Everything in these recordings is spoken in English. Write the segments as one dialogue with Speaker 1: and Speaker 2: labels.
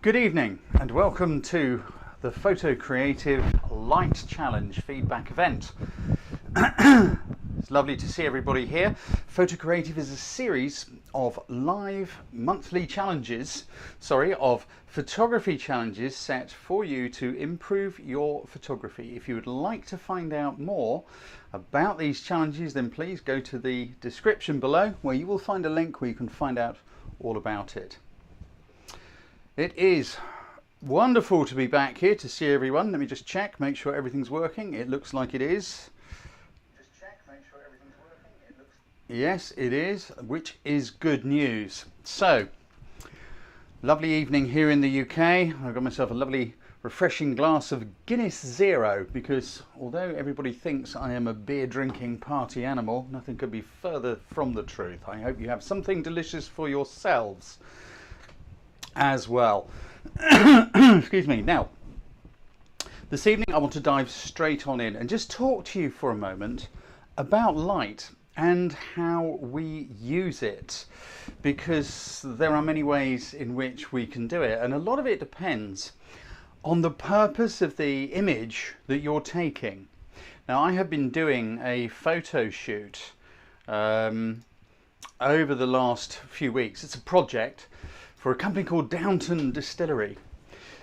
Speaker 1: Good evening and welcome to the Photo Creative Light Challenge feedback event. It's lovely to see everybody here. Photo Creative is a series of live monthly challenges, of photography challenges set for you to improve your photography. If you would like to find out more about these challenges, then please go to the description below where you will find a link where you can find out all about it. It is wonderful to be back here to see everyone. Let me just check, make sure everything's working. It looks like it is. Yes, it is, which is good news. So, lovely evening here in the UK. I've got myself a lovely refreshing glass of Guinness Zero because although everybody thinks I am a beer drinking party animal, nothing could be further from the truth. I hope you have something delicious for yourselves as well. Excuse me. Now, this evening I want to dive straight on in and just talk to you for a moment about light and how we use it, because there are many ways in which we can do it, and a lot of it depends on the purpose of the image that you're taking. Now, I have been doing a photo shoot over the last few weeks. It's a project for a company called Downton Distillery.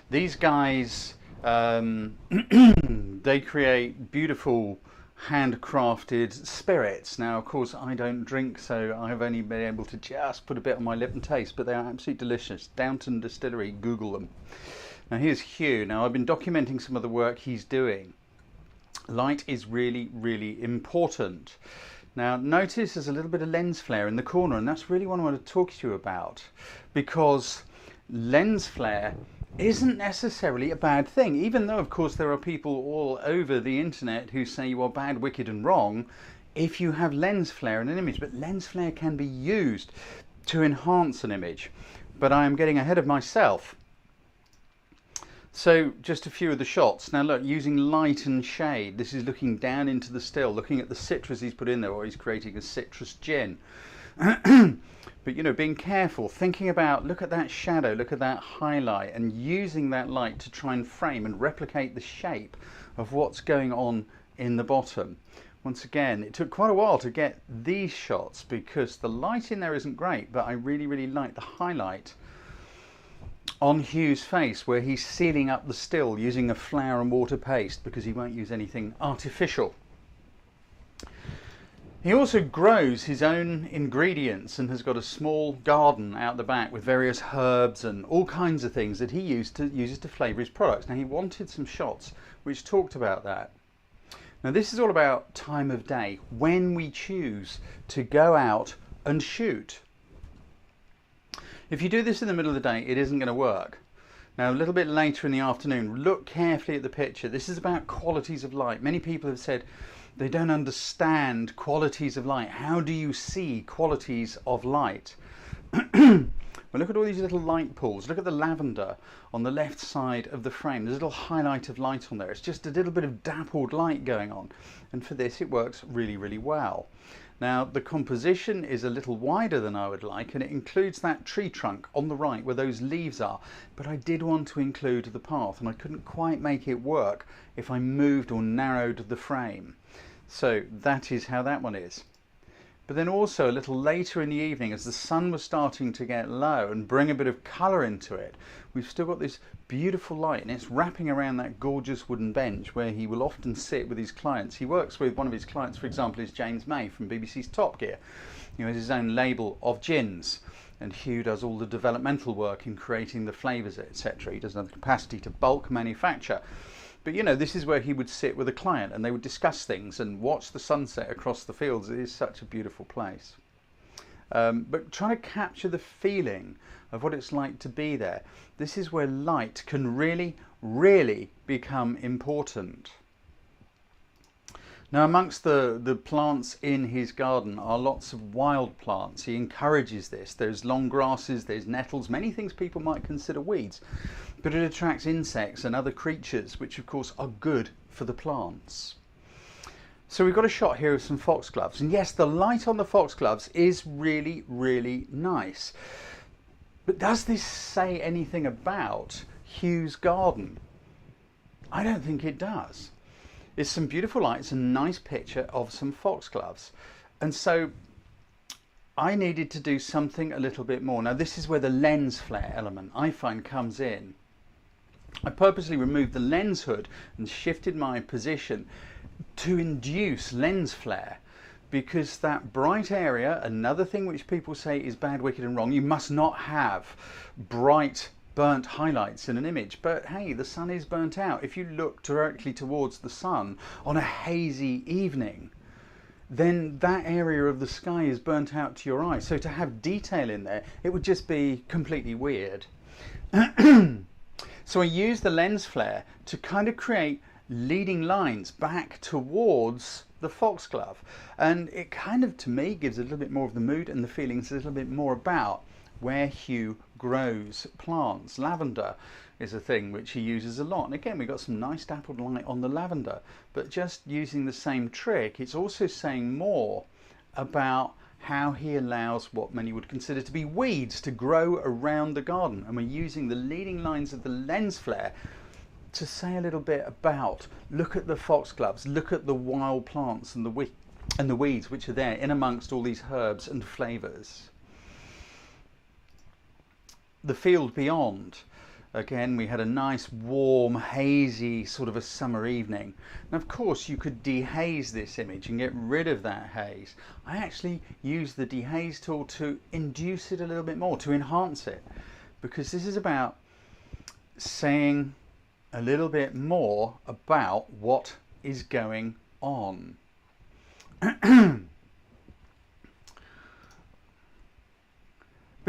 Speaker 1: These guys, they create beautiful handcrafted spirits. Now, of course, I don't drink, so I've only been able to just put a bit on my lip and taste, but they are absolutely delicious. Downton Distillery, Google them. Now, here's Hugh. Now, I've been documenting some of the work he's doing. Light is really, really important. Now, notice there's a little bit of lens flare in the corner, and that's really what I want to talk to you about, because lens flare isn't necessarily a bad thing, even though of course there are people all over the internet who say you are bad, wicked and wrong if you have lens flare in an image. But lens flare can be used to enhance an image, but I am getting ahead of myself. So just a few of the shots. Now look, using light and shade, this is looking down into the still, looking at the citrus he's put in there, or he's creating a citrus gin. But, you know, being careful, thinking about, look at that shadow, look at that highlight, and using that light to try and frame and replicate the shape of what's going on in the bottom. Once again, it took quite a while to get these shots because the light in there isn't great, but I really, really like the highlight on Hugh's face where he's sealing up the still using a flour and water paste because he won't use anything artificial. He also grows his own ingredients and has got a small garden out the back with various herbs and all kinds of things that he uses to flavour his products. Now, he wanted some shots which talked about that. Now, this is all about time of day, when we choose to go out and shoot. If you do this in the middle of the day, it isn't going to work. Now, a little bit later in the afternoon, look carefully at the picture. This is about qualities of light. Many people have said they don't understand qualities of light. How do you see qualities of light? Well, look at all these little light pools. Look at the lavender on the left side of the frame. There's a little highlight of light on there. It's just a little bit of dappled light going on. And for this, it works really, really well. Now, the composition is a little wider than I would like, and it includes that tree trunk on the right where those leaves are. But I did want to include the path, and I couldn't quite make it work if I moved or narrowed the frame. So that is how that one is. But then also a little later in the evening, as the sun was starting to get low and bring a bit of colour into it, we've still got this beautiful light, and it's wrapping around that gorgeous wooden bench where he will often sit with his clients. He works with one of his clients, for example, is James May from BBC's Top Gear. He has his own label of gins, and Hugh does all the developmental work in creating the flavours, etc. He doesn't have the capacity to bulk manufacture. But, you know, this is where he would sit with a client and they would discuss things and watch the sunset across the fields. It is such a beautiful place. But trying to capture the feeling of what it's like to be there. This is where light can really, really become important. Now, amongst the plants in his garden are lots of wild plants. He encourages this. There's long grasses, there's nettles, many things people might consider weeds. But it attracts insects and other creatures, which of course are good for the plants. So we've got a shot here of some foxgloves. And yes, the light on the foxgloves is really, really nice. But does this say anything about Hugh's garden? I don't think it does. It's some beautiful lights and a nice picture of some foxgloves. And so I needed to do something a little bit more. Now this is where the lens flare element I find comes in. I purposely removed the lens hood and shifted my position to induce lens flare, because that bright area, another thing which people say is bad, wicked and wrong, you must not have bright burnt highlights in an image. But hey, the sun is burnt out. If you look directly towards the sun on a hazy evening, then that area of the sky is burnt out to your eye. So to have detail in there, it would just be completely weird. So I use the lens flare to kind of create leading lines back towards the foxglove, and it kind of, to me, gives a little bit more of the mood and the feelings, a little bit more about where Hugh grows plants. Lavender is a thing which he uses a lot, and again we've got some nice dappled light on the lavender, but just using the same trick, it's also saying more about how he allows what many would consider to be weeds to grow around the garden, and we're using the leading lines of the lens flare to say a little bit about, look at the foxgloves, look at the wild plants and the weeds which are there in amongst all these herbs and flavours. The field beyond, again we had a nice warm hazy sort of a summer evening. Now of course you could dehaze this image and get rid of that haze. I actually used the dehaze tool to induce it a little bit more, to enhance it, because this is about saying a little bit more about what is going on. But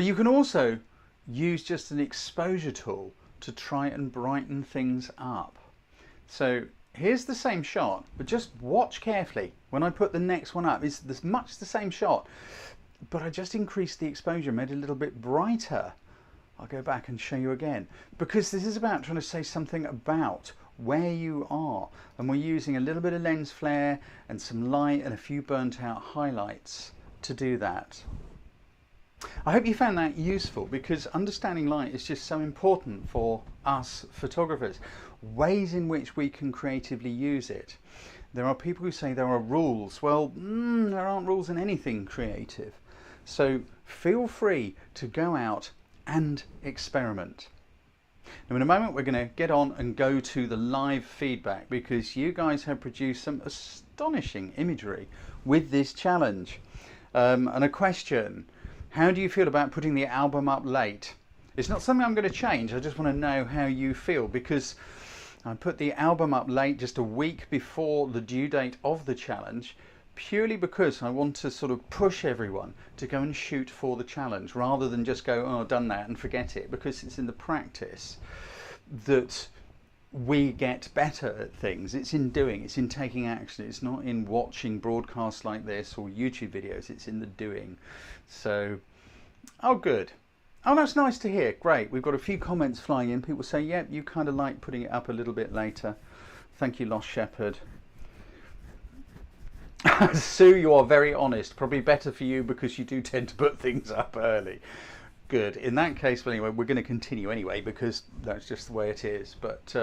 Speaker 1: you can also use just an exposure tool to try and brighten things up. So here's the same shot, but just watch carefully. When I put the next one up, it's much the same shot, but I just increased the exposure, made it a little bit brighter. I'll go back and show you again, because this is about trying to say something about where you are, and we're using a little bit of lens flare and some light and a few burnt out highlights to do that. I hope you found that useful, because understanding light is just so important for us photographers, ways in which we can creatively use it. There are people who say there are rules. Well, there aren't rules in anything creative. So feel free to go out and experiment. Now in a moment we're going to get on and go to the live feedback, because you guys have produced some astonishing imagery with this challenge. And a question: how do you feel about putting the album up late? It's not something I'm going to change, I just want to know how you feel, because I put the album up late just a week before the due date of the challenge, purely because I want to sort of push everyone to go and shoot for the challenge, rather than just go, oh, I've done that and forget it, because it's in the practice that we get better at things. It's in doing, it's in taking action. It's not in watching broadcasts like this or YouTube videos, it's in the doing. So, oh good. Oh, that's nice to hear. Great. We've got a few comments flying in. People say, yep, you kind of like putting it up a little bit later. Thank you, Lost Shepherd. Sue, you are very honest. Probably better for you, because you do tend to put things up early. Good. In that case, well, anyway, we're going to continue anyway, because that's just the way it is. But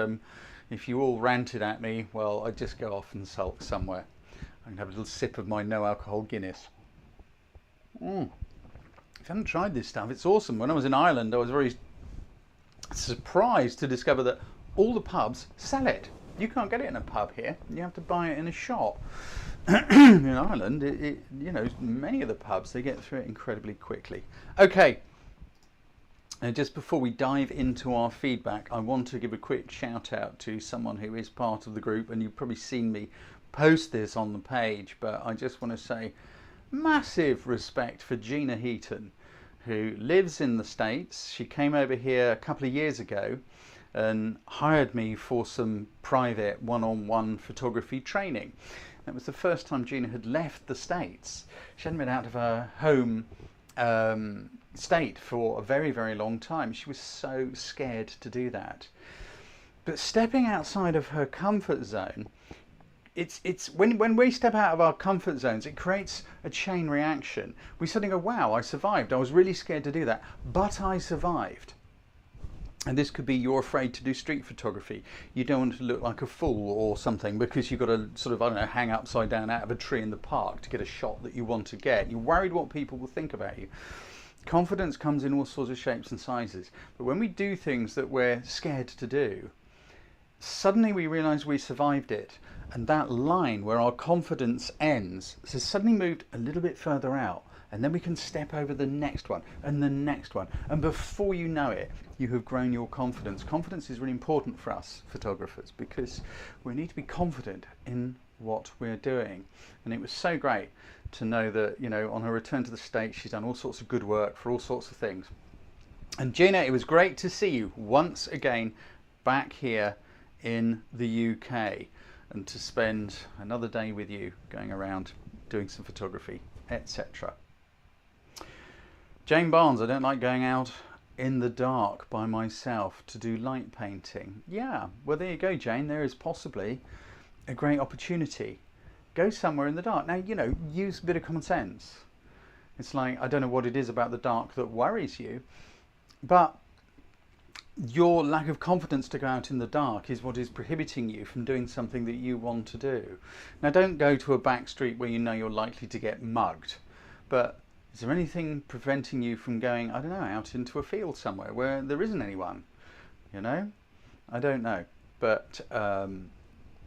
Speaker 1: if you all ranted at me, well, I'd just go off and sulk somewhere. I can have a little sip of my no alcohol Guinness. If you haven't tried this stuff, it's awesome. When I was in Ireland, I was very surprised to discover that all the pubs sell it. You can't get it in a pub here. You have to buy it in a shop. In Ireland, you know, many of the pubs, they get through it incredibly quickly. Okay, just before we dive into our feedback, I want to give a quick shout out to someone who is part of the group, and you've probably seen me post this on the page, but I just want to say massive respect for Gina Heaton, who lives in the States. She came over here a couple of years ago and hired me for some private one-on-one photography training. That was the first time Gina had left the States. She hadn't been out of her home state for a very, very long time. She was so scared to do that. But stepping outside of her comfort zone it's when we step out of our comfort zones, it creates a chain reaction. We suddenly go, wow, I survived. I was really scared to do that, but I survived. And this could be you're afraid to do street photography. You don't want to look like a fool or something because you've got to sort of, I don't know, hang upside down out of a tree in the park to get a shot that you want to get. You're worried what people will think about you. Confidence comes in all sorts of shapes and sizes. But when we do things that we're scared to do, suddenly we realise we survived it. And that line where our confidence ends has suddenly moved a little bit further out. And then we can step over the next one and the next one. And before you know it, you have grown your confidence. Confidence is really important for us photographers because we need to be confident in what we're doing. And it was so great to know that, you know, on her return to the States, she's done all sorts of good work for all sorts of things. And Gina, it was great to see you once again back here in the UK and to spend another day with you going around doing some photography, etc. Jane Barnes, I don't like going out in the dark by myself to do light painting. Yeah, well there you go, Jane, there is possibly a great opportunity. Go somewhere in the dark. Now, you know, use a bit of common sense. It's like, I don't know what it is about the dark that worries you, but your lack of confidence to go out in the dark is what is prohibiting you from doing something that you want to do. Now, don't go to a back street where you know you're likely to get mugged, but is there anything preventing you from going, I don't know, out into a field somewhere where there isn't anyone? You know? I don't know. But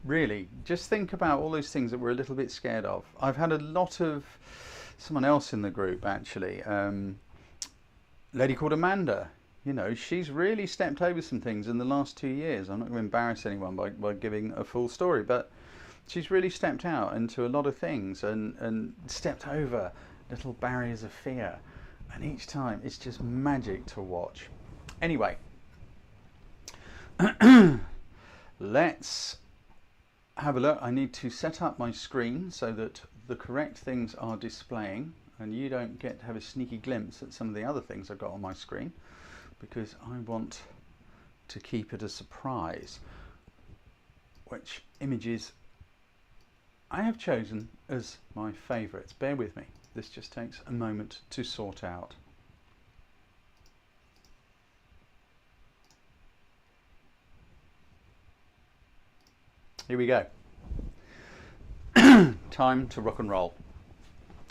Speaker 1: really, just think about all those things that we're a little bit scared of. I've had a lot of someone else in the group, actually. Lady called Amanda. You know, she's really stepped over some things in the last 2 years. I'm not going to embarrass anyone by giving a full story, but she's really stepped out into a lot of things and stepped over little barriers of fear, and each time it's just magic to watch. Anyway, let's have a look. I need to set up my screen so that the correct things are displaying and you don't get to have a sneaky glimpse at some of the other things I've got on my screen, because I want to keep it a surprise which images I have chosen as my favourites. Bear with me. This just takes a moment to sort out. Here we go. Time to rock and roll.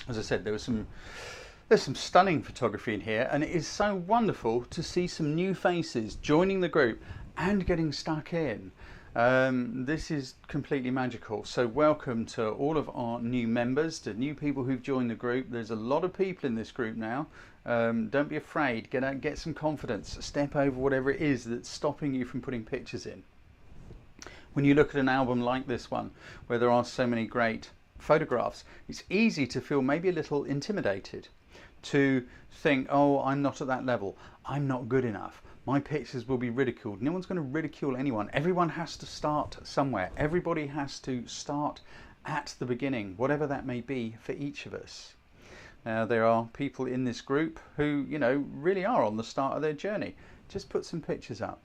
Speaker 1: As I said, there's some stunning photography in here, and it is so wonderful to see some new faces joining the group and getting stuck in. This is completely magical. So welcome to all of our new members, to new people who've joined the group. There's a lot of people in this group now. Don't be afraid. Get out, get some confidence. Step over whatever it is that's stopping you from putting pictures in. When you look at an album like this one, where there are so many great photographs, it's easy to feel maybe a little intimidated, to think, oh, I'm not at that level. I'm not good enough. My pictures will be ridiculed. No one's going to ridicule anyone. Everyone has to start somewhere. Everybody has to start at the beginning, whatever that may be for each of us. Now, there are people in this group who, you know, really are on the start of their journey. Just put some pictures up,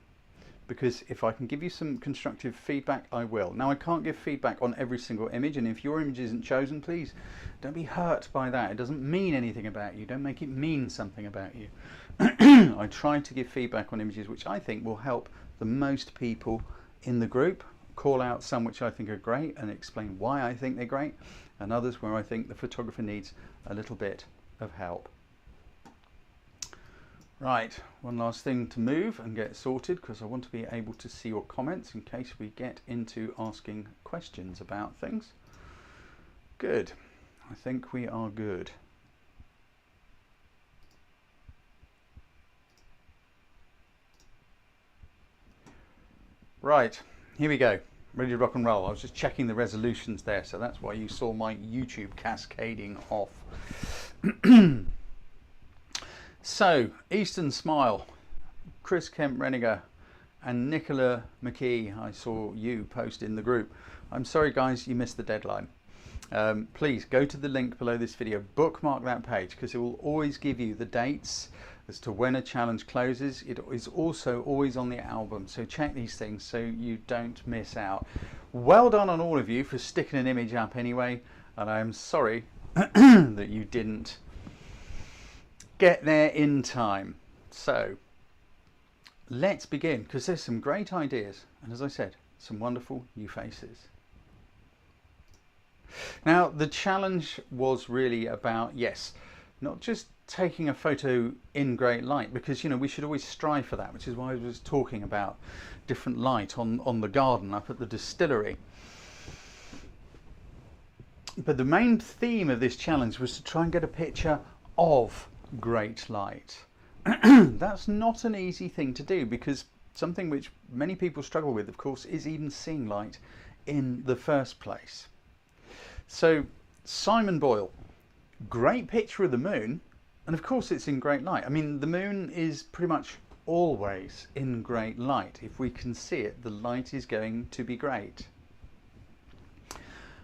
Speaker 1: because if I can give you some constructive feedback, I will. Now, I can't give feedback on every single image, and if your image isn't chosen, please don't be hurt by that. It doesn't mean anything about you. Don't make it mean something about you. I try to give feedback on images which I think will help the most people in the group, call out some which I think are great and explain why I think they're great, and others where I think the photographer needs a little bit of help. Right, one last thing to move and get sorted, because I want to be able to see your comments in case we get into asking questions about things. Good, I think we are good. Right, here we go, ready to rock and roll. I was just checking the resolutions there, so that's why you saw my YouTube cascading off. So, Eastern Smile, Chris Kemp Reniger and Nicola McKee, I saw you post in the group. I'm sorry guys, you missed the deadline. Please go to the link below this video, bookmark that page, because it will always give you the dates as to when a challenge closes. It is also always on the album, so check these things so you don't miss out. Well done on all of you for sticking an image up anyway, and I'm sorry that you didn't get there in time. So let's begin, because there's some great ideas, and as I said, some wonderful new faces. Now, the challenge was really about, yes, not just taking a photo in great light, because, you know, we should always strive for that, which is why I was talking about different light on the garden up at the distillery. But the main theme of this challenge was to try and get a picture of great light. That's not an easy thing to do, because something which many people struggle with, of course, is even seeing light in the first place. So Simon Boyle, great picture of the moon, and of course it's in great light. I mean, the moon is pretty much always in great light. If we can see it, the light is going to be great.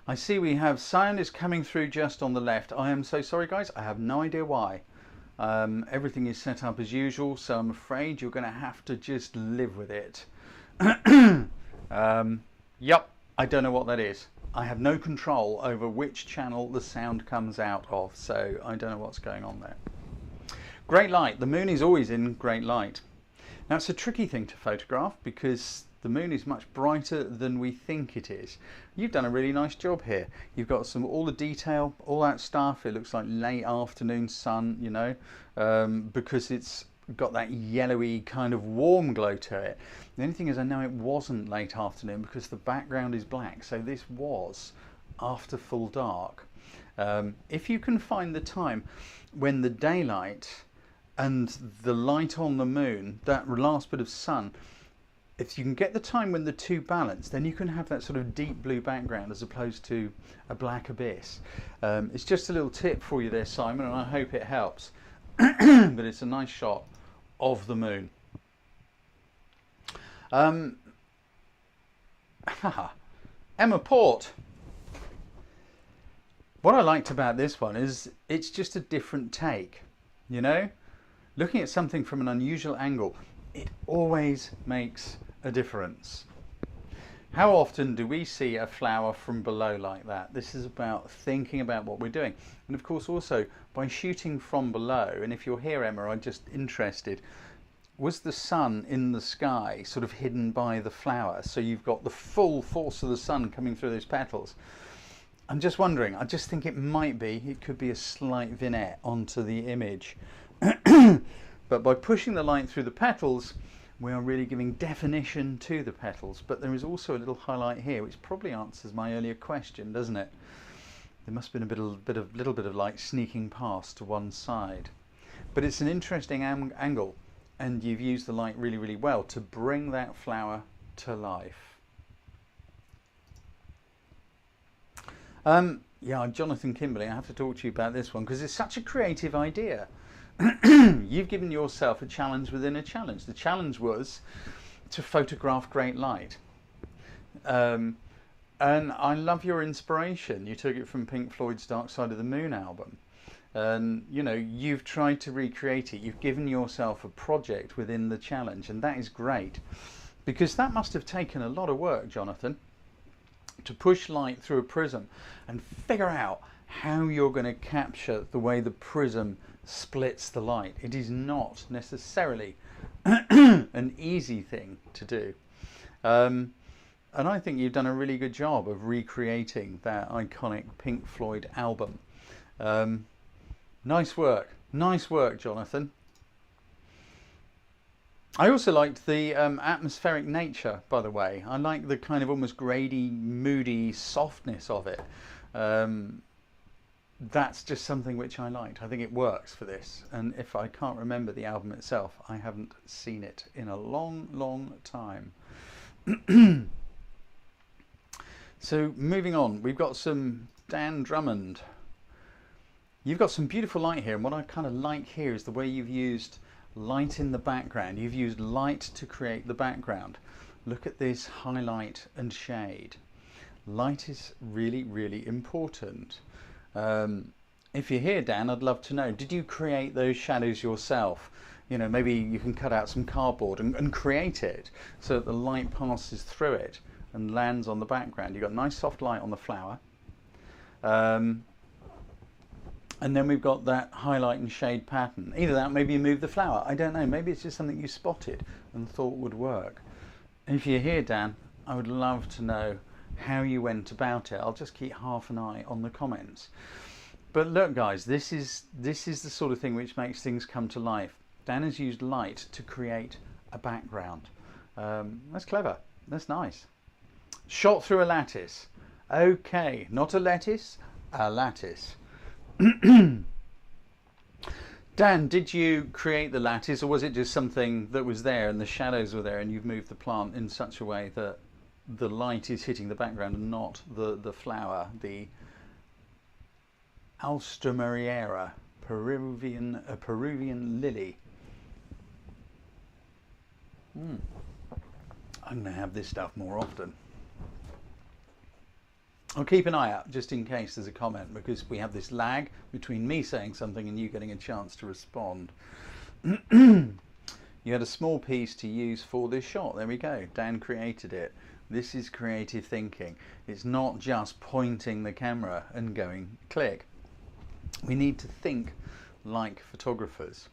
Speaker 1: I see we have sound is coming through just on the left. I am so sorry, guys, I have no idea why. Everything is set up as usual, so I'm afraid you're going to have to just live with it. Yep, I don't know what that is. I have no control over which channel the sound comes out of, so I don't know what's going on there. Great light. The moon is always in great light. Now, it's a tricky thing to photograph because the moon is much brighter than we think it is. You've done a really nice job here. You've got all the detail, all that stuff. It looks like late afternoon sun, you know, because it's got that yellowy kind of warm glow to it. The only thing is, I know it wasn't late afternoon because the background is black, so this was after full dark. If you can find the time when the daylight and the light on the moon, that last bit of sun, if you can get the time when the two balance, then you can have that sort of deep blue background as opposed to a black abyss. It's just a little tip for you there, Simon, and I hope it helps. But it's a nice shot of the moon. Emma Port. What I liked about this one is it's just a different take, you know? Looking at something from an unusual angle, it always makes a difference. How often do we see a flower from below like that? This is about thinking about what we're doing. And of course also by shooting from below, and if you're here, Emma, I'm just interested, was the sun in the sky sort of hidden by the flower? So you've got the full force of the sun coming through those petals. I'm just wondering, I just think it might be, it could be a slight vignette onto the image. But by pushing the light through the petals, we are really giving definition to the petals. But there is also a little highlight here, which probably answers my earlier question, doesn't it? There must have been a little bit of light sneaking past to one side. But it's an interesting angle, and you've used the light really, really well to bring that flower to life. Yeah, Jonathan Kimberley, I have to talk to you about this one because it's such a creative idea. You've given yourself a challenge within a challenge. The challenge was to photograph great light. And I love your inspiration. You took it from Pink Floyd's Dark Side of the Moon album. And, you know, you've tried to recreate it. You've given yourself a project within the challenge, and that is great. Because that must have taken a lot of work, Jonathan, to push light through a prism and figure out how you're going to capture the way the prism splits the light. It is not necessarily an easy thing to do. And I think you've done a really good job of recreating that iconic Pink Floyd album. Nice work, Jonathan. I also liked the atmospheric nature, by the way. I like the kind of almost grady, moody softness of it. That's just something which I liked. I think it works for this. And if I can't remember the album itself, I haven't seen it in a long, long time. So moving on, we've got some Dan Drummond. You've got some beautiful light here, and what I kind of like here is the way you've used light in the background. You've used light to create the background. Look at this highlight and shade. Light is really, really important. If you're here, Dan, I'd love to know, did you create those shadows yourself? You know, maybe you can cut out some cardboard and create it so that the light passes through it and lands on the background. You've got nice soft light on the flower. And then we've got that highlight and shade pattern. Either that, maybe you move the flower. I don't know. Maybe it's just something you spotted and thought would work. And if you're here, Dan, I would love to know how you went about it. I'll just keep half an eye on the comments. But look, guys, this is the sort of thing which makes things come to life. Dan has used light to create a background. That's clever. That's nice. Shot through a lattice. Okay, not a lettuce, a lattice. Dan, did you create the lattice, or was it just something that was there and the shadows were there and you've moved the plant in such a way that the light is hitting the background and not the flower, the Alströmeriera, Peruvian lily? I'm going to have this stuff more often. I'll keep an eye out just in case there's a comment, because we have this lag between me saying something and you getting a chance to respond. You had a small piece to use for this shot. There we go. Dan created it. This is creative thinking. It's not just pointing the camera and going click. We need to think like photographers.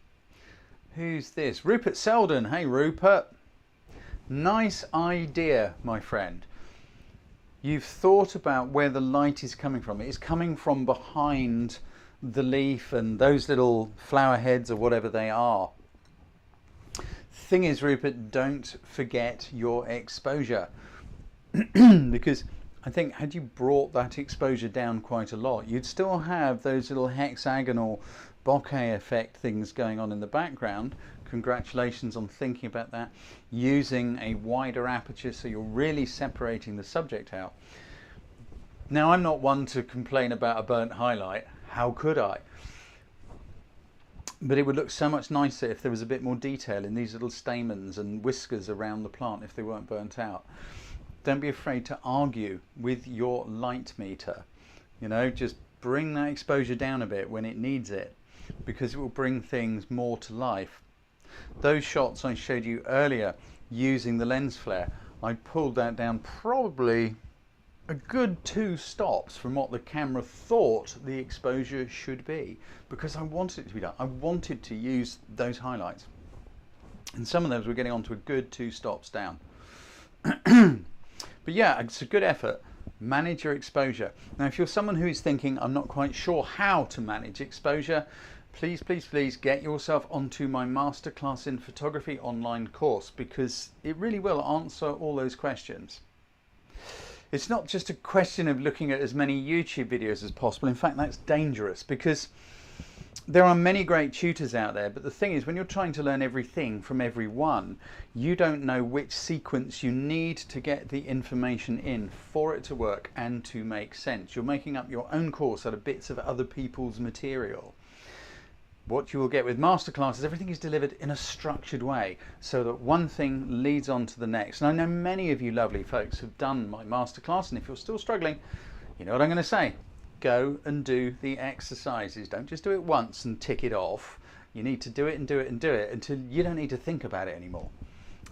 Speaker 1: Who's this? Rupert Selden. Hey, Rupert. Nice idea, my friend. You've thought about where the light is coming from. It's coming from behind the leaf and those little flower heads or whatever they are. Thing is, Rupert, don't forget your exposure. Because I think had you brought that exposure down quite a lot, you'd still have those little hexagonal bokeh effect things going on in the background. Congratulations on thinking about that, using a wider aperture so you're really separating the subject out. Now, I'm not one to complain about a burnt highlight. How could I? But it would look so much nicer if there was a bit more detail in these little stamens and whiskers around the plant if they weren't burnt out. Don't be afraid to argue with your light meter. You know, just bring that exposure down a bit when it needs it, because it will bring things more to life. Those shots I showed you earlier using the lens flare, I pulled that down probably a good 2 stops from what the camera thought the exposure should be, because I wanted it to be done. I wanted to use those highlights, and some of those were getting onto a good 2 stops down. But yeah, it's a good effort. Manage your exposure. Now, if you're someone who is thinking, I'm not quite sure how to manage exposure, please, please, please get yourself onto my Masterclass in Photography online course, because it really will answer all those questions. It's not just a question of looking at as many YouTube videos as possible. In fact, that's dangerous, because there are many great tutors out there, but the thing is, when you're trying to learn everything from everyone, you don't know which sequence you need to get the information in for it to work and to make sense. You're making up your own course out of bits of other people's material. What you will get with Masterclass is everything is delivered in a structured way so that one thing leads on to the next. And I know many of you lovely folks have done my Masterclass, and if you're still struggling, you know what I'm going to say. Go and do the exercises. Don't just do it once and tick it off. You need to do it and do it and do it until you don't need to think about it anymore.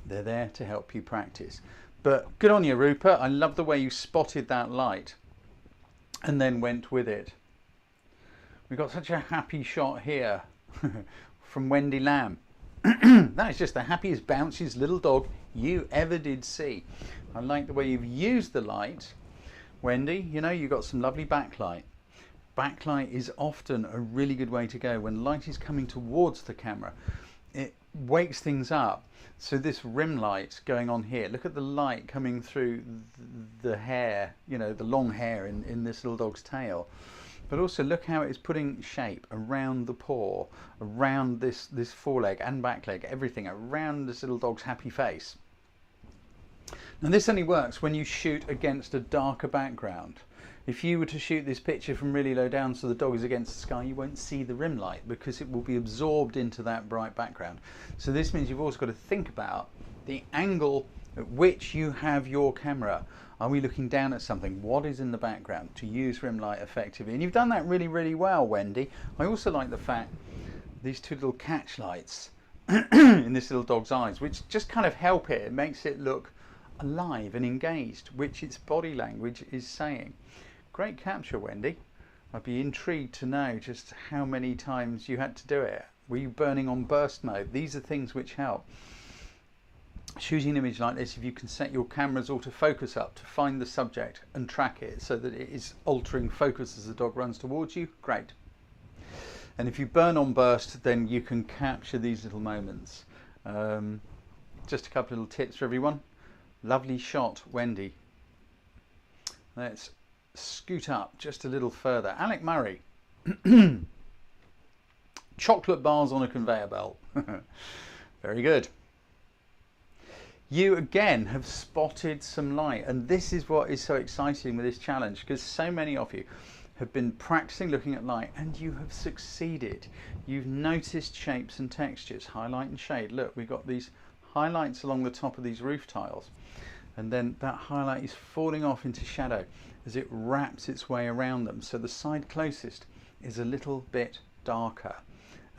Speaker 1: They're there to help you practice. But good on you, Rupert. I love the way you spotted that light and then went with it. We've got such a happy shot here from Wendy Lamb. That is just the happiest, bounciest little dog you ever did see. I like the way you've used the light, Wendy. You know, you've got some lovely backlight. Backlight is often a really good way to go when light is coming towards the camera. It wakes things up. So this rim light going on here, look at the light coming through the hair, you know, the long hair in this little dog's tail. But also look how it's putting shape around the paw, around this foreleg and back leg, everything around this little dog's happy face. Now this only works when you shoot against a darker background. If you were to shoot this picture from really low down so the dog is against the sky, you won't see the rim light because it will be absorbed into that bright background. So this means you've also got to think about the angle at which you have your camera. Are we looking down at something? What is in the background to use rim light effectively? And you've done that really, really well, Wendy. I also like the fact these 2 little catch lights in this little dog's eyes, which just kind of help it. It makes it look alive and engaged, which its body language is saying. Great capture, Wendy. I'd be intrigued to know just how many times you had to do it. Were you burning on burst mode? These are things which help. Shooting an image like this, if you can set your camera's autofocus up to find the subject and track it so that it is altering focus as the dog runs towards you, great. And if you burn on burst, then you can capture these little moments. Just a couple of little tips for everyone. Lovely shot, Wendy. Let's scoot up just a little further. Alec Murray. Chocolate bars on a conveyor belt. Very good. You again have spotted some light, and this is what is so exciting with this challenge, because so many of you have been practicing looking at light and you have succeeded. You've noticed shapes and textures, highlight and shade. Look, we've got these highlights along the top of these roof tiles, and then that highlight is falling off into shadow as it wraps its way around them. So the side closest is a little bit darker,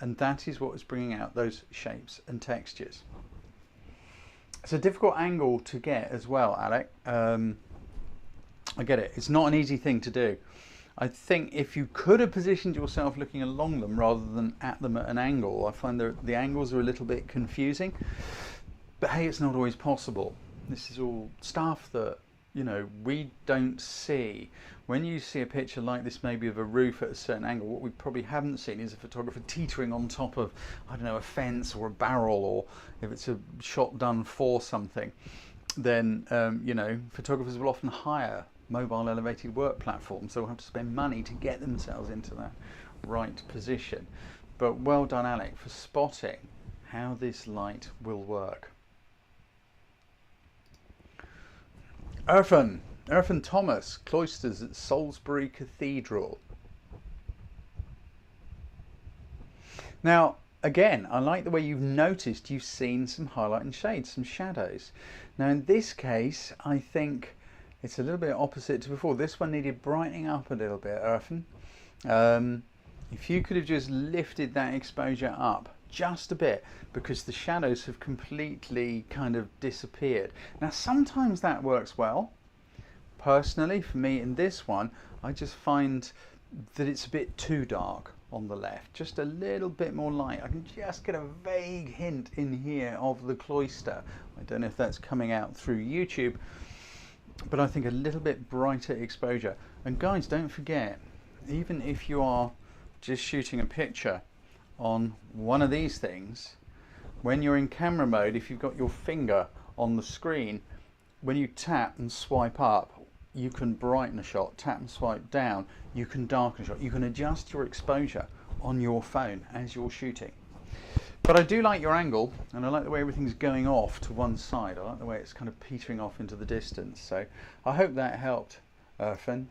Speaker 1: and that is what is bringing out those shapes and textures. It's a difficult angle to get as well, Alec. I get it. It's not an easy thing to do. I think if you could have positioned yourself looking along them rather than at them at an angle, I find the angles are a little bit confusing. But hey, it's not always possible. This is all stuff that, you know, we don't see. When you see a picture like this, maybe of a roof at a certain angle, what we probably haven't seen is a photographer teetering on top of, I don't know, a fence or a barrel, or if it's a shot done for something, then, you know, photographers will often hire mobile elevated work platforms. They'll have to spend money to get themselves into that right position. But well done, Alec, for spotting how this light will work. Irfan Thomas, cloisters at Salisbury Cathedral. Now, again, I like the way you've noticed you've seen some highlight and shade, some shadows. Now, in this case, I think it's a little bit opposite to before. This one needed brightening up a little bit, Irfan. If you could have just lifted that exposure up just a bit, because the shadows have completely kind of disappeared. Now, sometimes that works well. Personally, for me in this one, I just find that it's a bit too dark on the left. Just a little bit more light. I can just get a vague hint in here of the cloister. I don't know if that's coming out through YouTube, but I think a little bit brighter exposure. And guys, don't forget, even if you are just shooting a picture on one of these things, when you're in camera mode, if you've got your finger on the screen, when you tap and swipe up, you can brighten a shot. Tap and swipe down, you can darken a shot. You can adjust your exposure on your phone as you're shooting. But I do like your angle, and I like the way everything's going off to one side. I like the way it's kind of petering off into the distance. So I hope that helped, Irfan.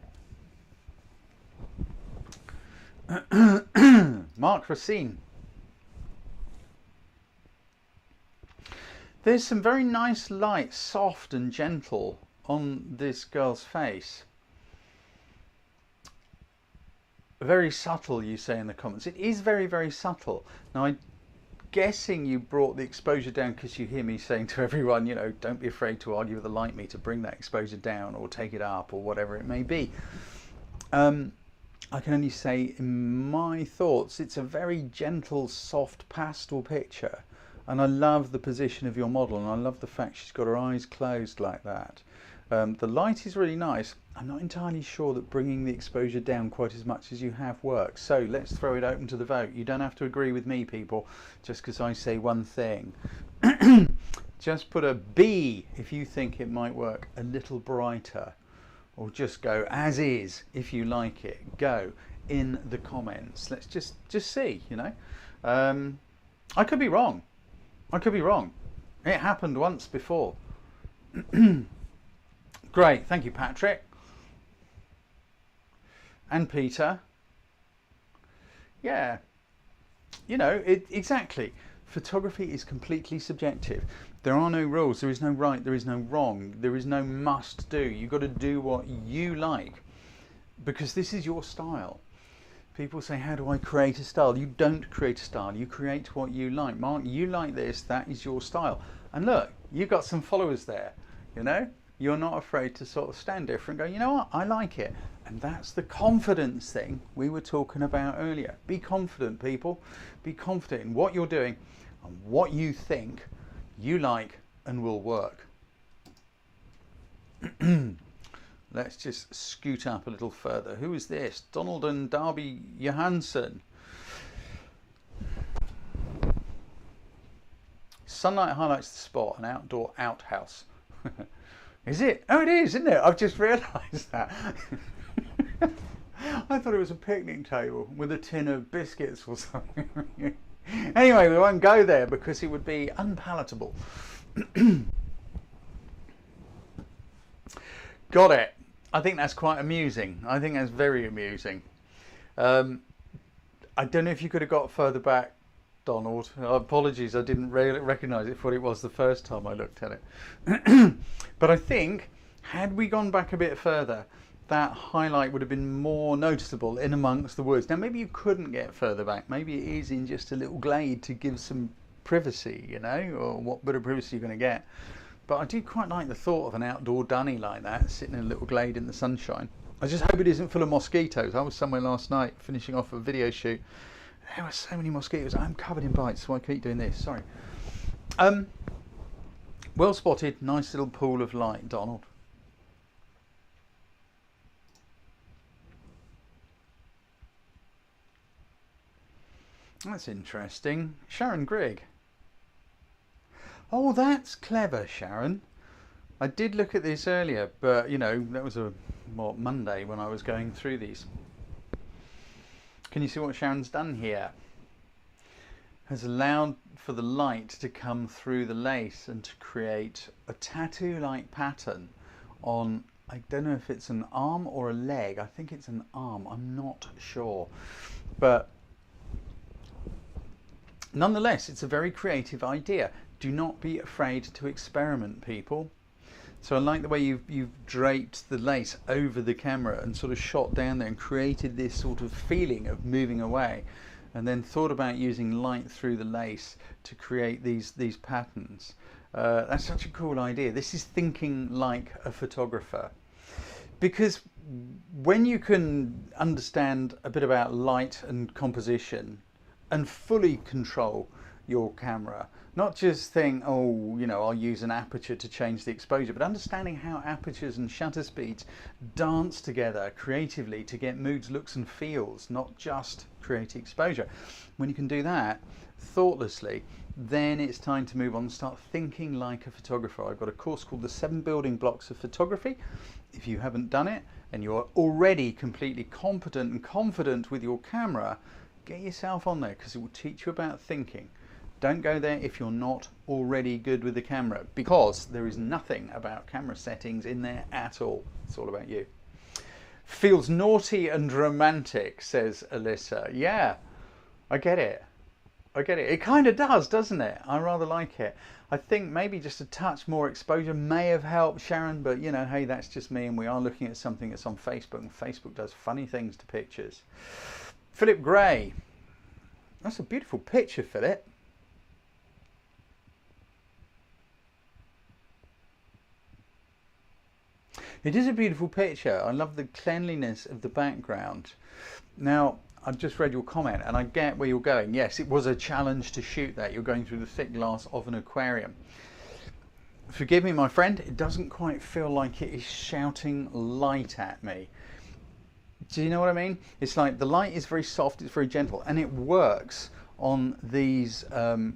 Speaker 1: Mark Racine. There's some very nice light, soft and gentle on this girl's face. Very subtle, you say in the comments. It is very, very subtle. Now, I'm guessing you brought the exposure down because you hear me saying to everyone, you know, don't be afraid to argue with the light meter, bring that exposure down or take it up or whatever it may be. I can only say in my thoughts, it's a very gentle, soft pastel picture. And I love the position of your model, and I love the fact she's got her eyes closed like that. The light is really nice. I'm not entirely sure that bringing the exposure down quite as much as you have works. So let's throw it open to the vote. You don't have to agree with me, people, just because I say one thing. Just put a B if you think it might work a little brighter, or just go as is if you like it. Go in the comments. Let's just see, you know. I could be wrong. I could be wrong. It happened once before. Great, thank you, Patrick. And Peter. Yeah, you know, exactly. Photography is completely subjective. There are no rules. There is no right, there is no wrong. There is no must do. You've got to do what you like, because this is your style. People say, how do I create a style? You don't create a style, you create what you like. Mark, you like this, that is your style. And look, you've got some followers there, you know? You're not afraid to sort of stand different and go, you know what, I like it. And that's the confidence thing we were talking about earlier. Be confident, people. Be confident in what you're doing and what you think you like and will work. Let's just scoot up a little further. Who is this? Donald and Darby Johansson. Sunlight highlights the spot, an outdoor outhouse. Is it? Oh, it is, isn't it? I've just realised that. I thought it was a picnic table with a tin of biscuits or something. Anyway, we won't go there because it would be unpalatable. Got it. I think that's quite amusing. I think that's very amusing. I don't know if you could have got further back, Donald. Apologies, I didn't recognise it for what it was the first time I looked at it. But I think, had we gone back a bit further, that highlight would have been more noticeable in amongst the woods. Now, maybe you couldn't get further back. Maybe it is in just a little glade to give some privacy, you know, or what bit of privacy you're going to get. But I do quite like the thought of an outdoor dunny like that, sitting in a little glade in the sunshine. I just hope it isn't full of mosquitoes. I was somewhere last night finishing off a video shoot. There were so many mosquitoes. I'm covered in bites, so I keep doing this. Sorry. Well spotted. Nice little pool of light, Donald. That's interesting. Sharon Grigg. Oh, that's clever, Sharon. I did look at this earlier, but you know, that was Monday when I was going through these. Can you see what Sharon's done here? Has allowed for the light to come through the lace and to create a tattoo-like pattern on, I don't know if it's an arm or a leg. I think it's an arm. I'm not sure. But nonetheless, it's a very creative idea. Do not be afraid to experiment, people. So I like the way you've draped the lace over the camera and sort of shot down there and created this sort of feeling of moving away, and then thought about using light through the lace to create these patterns. That's such a cool idea. This is thinking like a photographer. Because when you can understand a bit about light and composition and fully control your camera, not just think, oh, you know, I'll use an aperture to change the exposure, but understanding how apertures and shutter speeds dance together creatively to get moods, looks and feels, not just create exposure. When you can do that thoughtlessly, then it's time to move on and start thinking like a photographer. I've got a course called the 7 Building Blocks of Photography. If you haven't done it and you're already completely competent and confident with your camera, get yourself on there because it will teach you about thinking. Don't go there if you're not already good with the camera, because there is nothing about camera settings in there at all. It's all about you. Feels naughty and romantic, says Alyssa. Yeah, I get it. I get it. It kind of does, doesn't it? I rather like it. I think maybe just a touch more exposure may have helped, Sharon, but you know, hey, that's just me, and we are looking at something that's on Facebook, and Facebook does funny things to pictures. Philip Gray. That's a beautiful picture, Philip. It is a beautiful picture. I love the cleanliness of the background. Now, I've just read your comment and I get where you're going. Yes, it was a challenge to shoot that. You're going through the thick glass of an aquarium. Forgive me, my friend, it doesn't quite feel like it is shouting light at me. Do you know what I mean? It's like the light is very soft, it's very gentle, and it works on these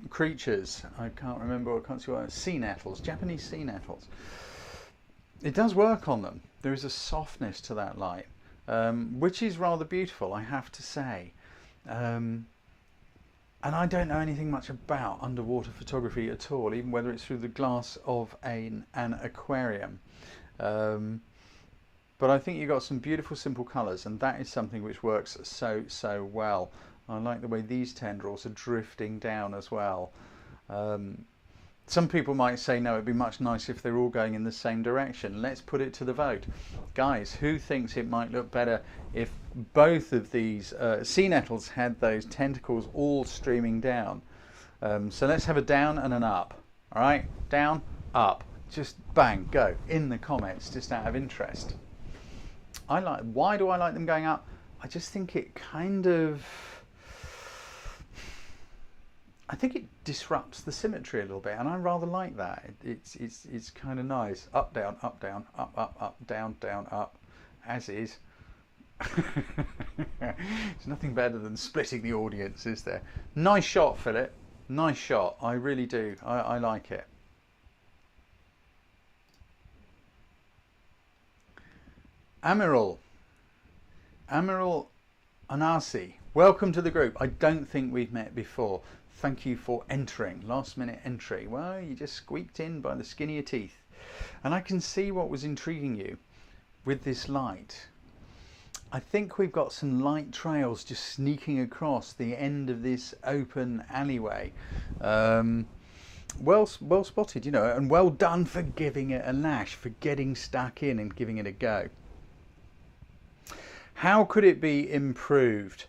Speaker 1: creatures. I can't remember, I can't see what, sea nettles, Japanese sea nettles. It does work on them. There is a softness to that light, which is rather beautiful, I have to say. And I don't know anything much about underwater photography at all, even whether it's through the glass of an aquarium. But I think you've got some beautiful simple colours, and that is something which works so well. I like the way these tendrils are drifting down as well. Some people might say no, it'd be much nicer if they're all going in the same direction. Let's put it to the vote. Guys, who thinks it might look better if both of these sea nettles had those tentacles all streaming down? So let's have a down and an up. All right, down, up. Just bang, go in the comments, just out of interest. Why do I like them going up? I just think it kind of, I think it disrupts the symmetry a little bit, and I rather like that. It's kind of nice. Up, down, up, down, up, down, down, up, as is. There's nothing better than splitting the audience, is there? Nice shot, Philip. Nice shot. I really do. I like it. Admiral Anasi, welcome to the group. I don't think we've met before. Thank you for entering. Last minute entry. Well, you just squeaked in by the skin of your teeth. And I can see what was intriguing you with this light. I think we've got some light trails just sneaking across the end of this open alleyway. Well spotted, you know, and well done for giving it a lash, for getting stuck in and giving it a go. How could it be improved?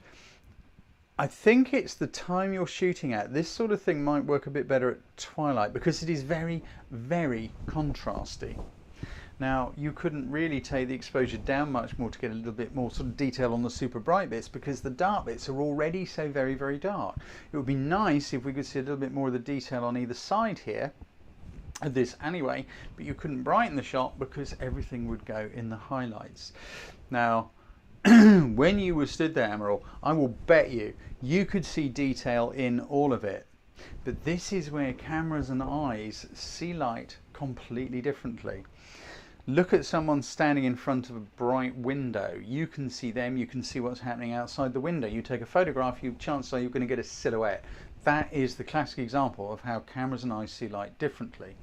Speaker 1: I think it's the time you're shooting at. This sort of thing might work a bit better at twilight because it is very, very contrasty. Now, you couldn't really take the exposure down much more to get a little bit more sort of detail on the super bright bits because the dark bits are already so very, very dark. It would be nice if we could see a little bit more of the detail on either side here of this alleyway, but you couldn't brighten the shot because everything would go in the highlights. Now, when you were stood there, Admiral, I will bet you could see detail in all of it. But this is where cameras and eyes see light completely differently. Look at someone standing in front of a bright window. You can see them, you can see what's happening outside the window. You take a photograph, chances are you're going to get a silhouette. That is the classic example of how cameras and eyes see light differently.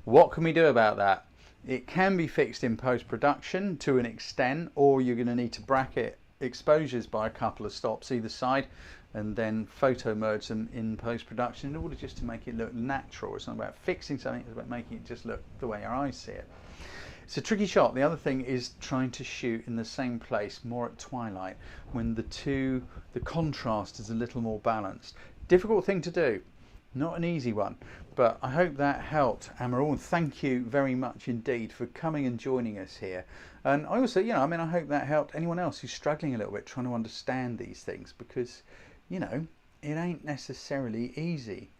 Speaker 1: What can we do about that? It can be fixed in post-production to an extent, or you're going to need to bracket exposures by a couple of stops either side and then photo merge them in post-production in order just to make it look natural. It's not about fixing something, it's about making it just look the way your eyes see it. It's a tricky shot. The other thing is trying to shoot in the same place more at twilight when the contrast is a little more balanced. Difficult thing to do. Not an easy one, but I hope that helped, Admiral, and thank you very much indeed for coming and joining us here. And I also, you know, I hope that helped anyone else who's struggling a little bit trying to understand these things because, you know, it ain't necessarily easy.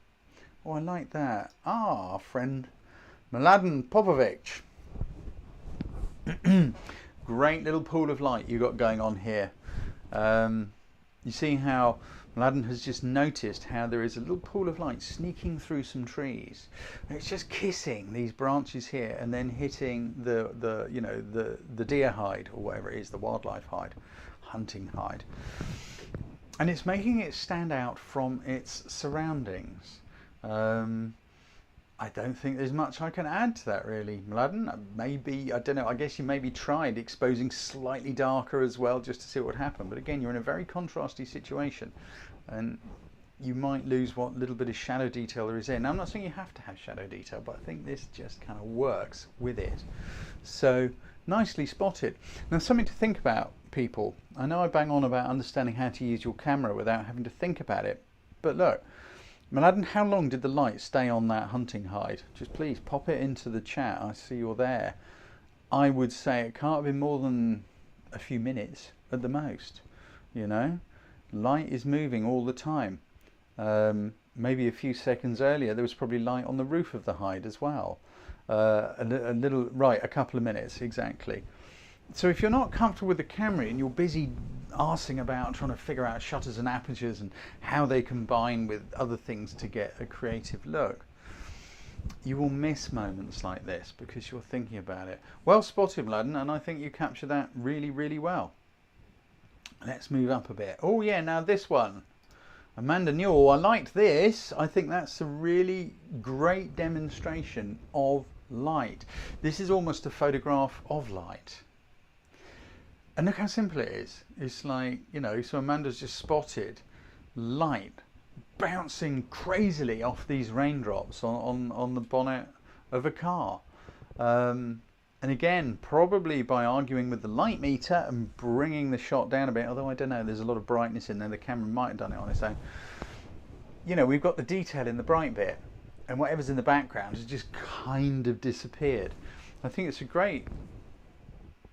Speaker 1: Oh, I like that. Ah, friend Maladin Popovich. Great little pool of light you got going on here. You see how Maladin has just noticed how there is a little pool of light sneaking through some trees. And it's just kissing these branches here and then hitting the deer hide or whatever it is, the wildlife hide, hunting hide. And it's making it stand out from its surroundings. I don't think there's much I can add to that really, Maladin. Maybe, I don't know, I guess you maybe tried exposing slightly darker as well just to see what would happen. But again, you're in a very contrasty situation and you might lose what little bit of shadow detail there is in. Now, I'm not saying you have to have shadow detail, but I think this just kind of works with it. So, nicely spotted. Now, something to think about, people. I know I bang on about understanding how to use your camera without having to think about it, but look, Maladin, how long did the light stay on that hunting hide? Just please pop it into the chat. I see you're there. I would say it can't have been more than a few minutes at the most. You know, light is moving all the time. Maybe a few seconds earlier there was probably light on the roof of the hide as well. A couple of minutes exactly. So if you're not comfortable with the camera and you're busy arsing about trying to figure out shutters and apertures and how they combine with other things to get a creative look, you will miss moments like this because you're thinking about it. Well spotted, Maladin, and I think you captured that really, really well. Let's move up a bit. Oh yeah, now this one. Amanda Newell, I liked this. I think that's a really great demonstration of light. This is almost a photograph of light. And look how simple it is. It's like, you know, so Amanda's just spotted light bouncing crazily off these raindrops on the bonnet of a car. And again, probably by arguing with the light meter and bringing the shot down a bit, although I don't know, there's a lot of brightness in there, the camera might have done it on its own. You know, we've got the detail in the bright bit, and whatever's in the background has just kind of disappeared. I think it's a great,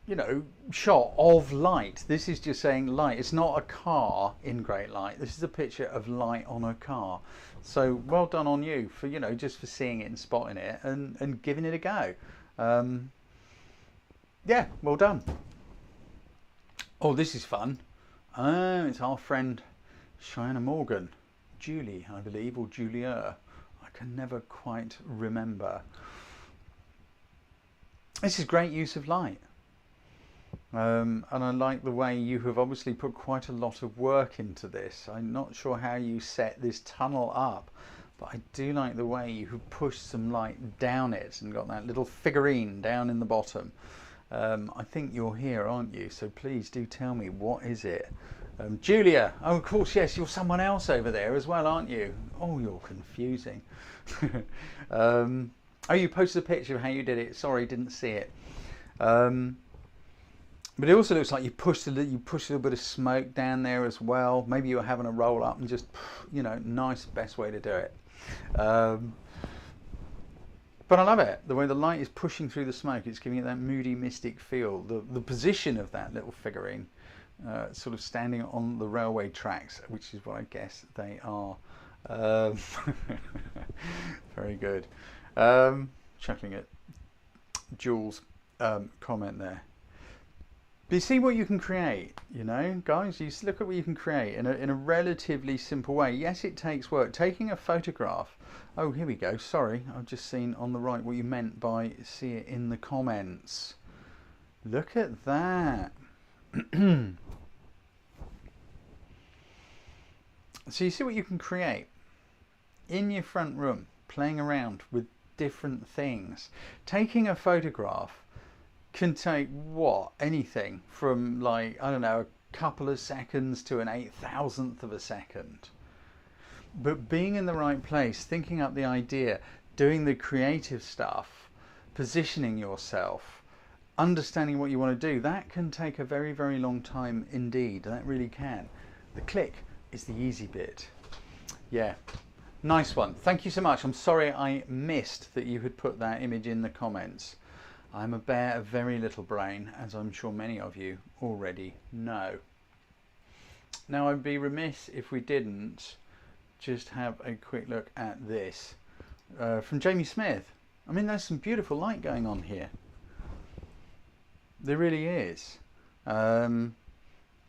Speaker 1: you know, shot of light. This is just saying light. It's not a car in great light. This is a picture of light on a car. So well done on you for, you know, just for seeing it and spotting it and giving it a go. Yeah, well done. Oh, this is fun. Oh, it's our friend China Morgan. Julie, I believe, or Julia. I can never quite remember. This is great use of light. And I like the way you have obviously put quite a lot of work into this. I'm not sure how you set this tunnel up, but I do like the way you have pushed some light down it and got that little figurine down in the bottom. I think you're here, aren't you? So please do tell me, what is it? Julia, oh of course, yes, you're someone else over there as well, aren't you? Oh, you're confusing. Oh, you posted a picture of how you did it. Sorry, didn't see it. But it also looks like you pushed a little bit of smoke down there as well. Maybe you were having a roll up and just, you know, nice, best way to do it. But I love it, the way the light is pushing through the smoke. It's giving it that moody, mystic feel. The position of that little figurine, sort of standing on the railway tracks, which is what I guess they are. Very good. Chuckling at Jules' comment there. But you see what you can create, you know, guys. You look at what you can create in a relatively simple way. Yes, it takes work. Taking a photograph. Oh, here we go. Sorry, I've just seen on the right what you meant by see it in the comments. Look at that. So you see what you can create in your front room, playing around with different things. Taking a photograph can take what, anything from, like, I don't know, a couple of seconds to an 8,000th of a second. But being in the right place, thinking up the idea, doing the creative stuff, positioning yourself, understanding what you want to do, that can take a very, very long time indeed. That really can. The click is the easy bit. Yeah, nice one. Thank you so much. I'm sorry I missed that you had put that image in the comments. I'm a bear of very little brain, as I'm sure many of you already know. Now, I'd be remiss if we didn't just have a quick look at this from Jamie Smith. I mean, there's some beautiful light going on here. There really is. And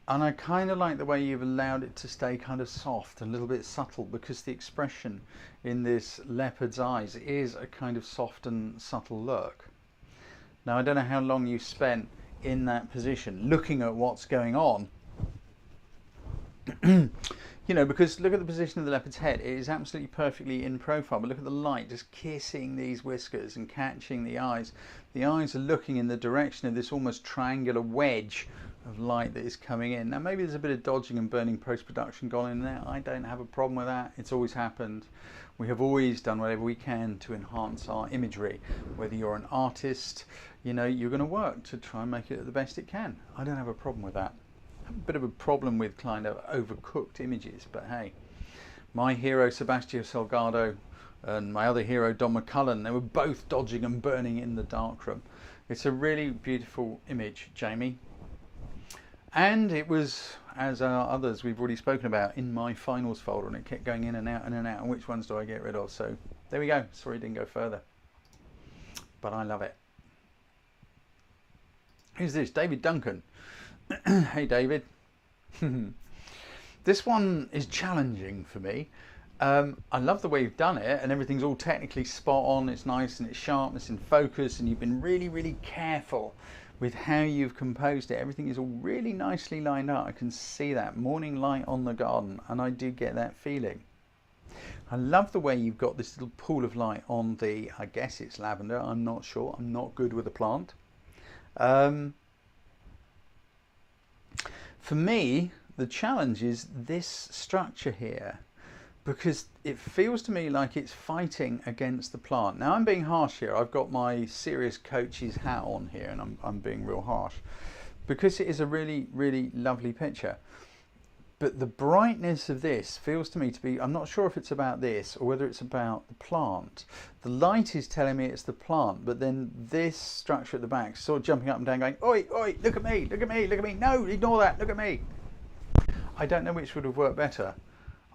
Speaker 1: I kind of like the way you've allowed it to stay kind of soft and a little bit subtle, because the expression in this leopard's eyes is a kind of soft and subtle look. Now, I don't know how long you spent in that position looking at what's going on. You know, because look at the position of the leopard's head. It is absolutely perfectly in profile, but look at the light just kissing these whiskers and catching the eyes. The eyes are looking in the direction of this almost triangular wedge of light that is coming in. Now, maybe there's a bit of dodging and burning post-production gone in there. I don't have a problem with that. It's always happened. We have always done whatever we can to enhance our imagery. Whether you're an artist, you know, you're going to work to try and make it the best it can. I don't have a problem with that. I have a bit of a problem with kind of overcooked images, but hey, my hero Sebastião Salgado and my other hero Don McCullen, they were both dodging and burning in the darkroom. It's a really beautiful image, Jamie. And it was, as are others we've already spoken about, in my finals folder, and it kept going in and out and in and out, and which ones do I get rid of? So there we go. Sorry it didn't go further, but I love it. Who's this? David Duncan. Hey David. This one is challenging for me. I love the way you've done it, and everything's all technically spot on. It's nice and it's sharp, it's in focus, and you've been really, really careful with how you've composed it. Everything is all really nicely lined up. I can see that morning light on the garden, and I do get that feeling. I love the way you've got this little pool of light on the, I guess it's lavender, I'm not sure, I'm not good with the plant. For me, the challenge is this structure here, because it feels to me like it's fighting against the plant. Now I'm being harsh here. I've got my serious coach's hat on here, and I'm being real harsh because it is a really, really lovely picture. But the brightness of this feels to me to be, I'm not sure if it's about this or whether it's about the plant. The light is telling me it's the plant, but then this structure at the back is sort of jumping up and down going, oi, oi, look at me, look at me, look at me. No, ignore that, look at me. I don't know which would have worked better.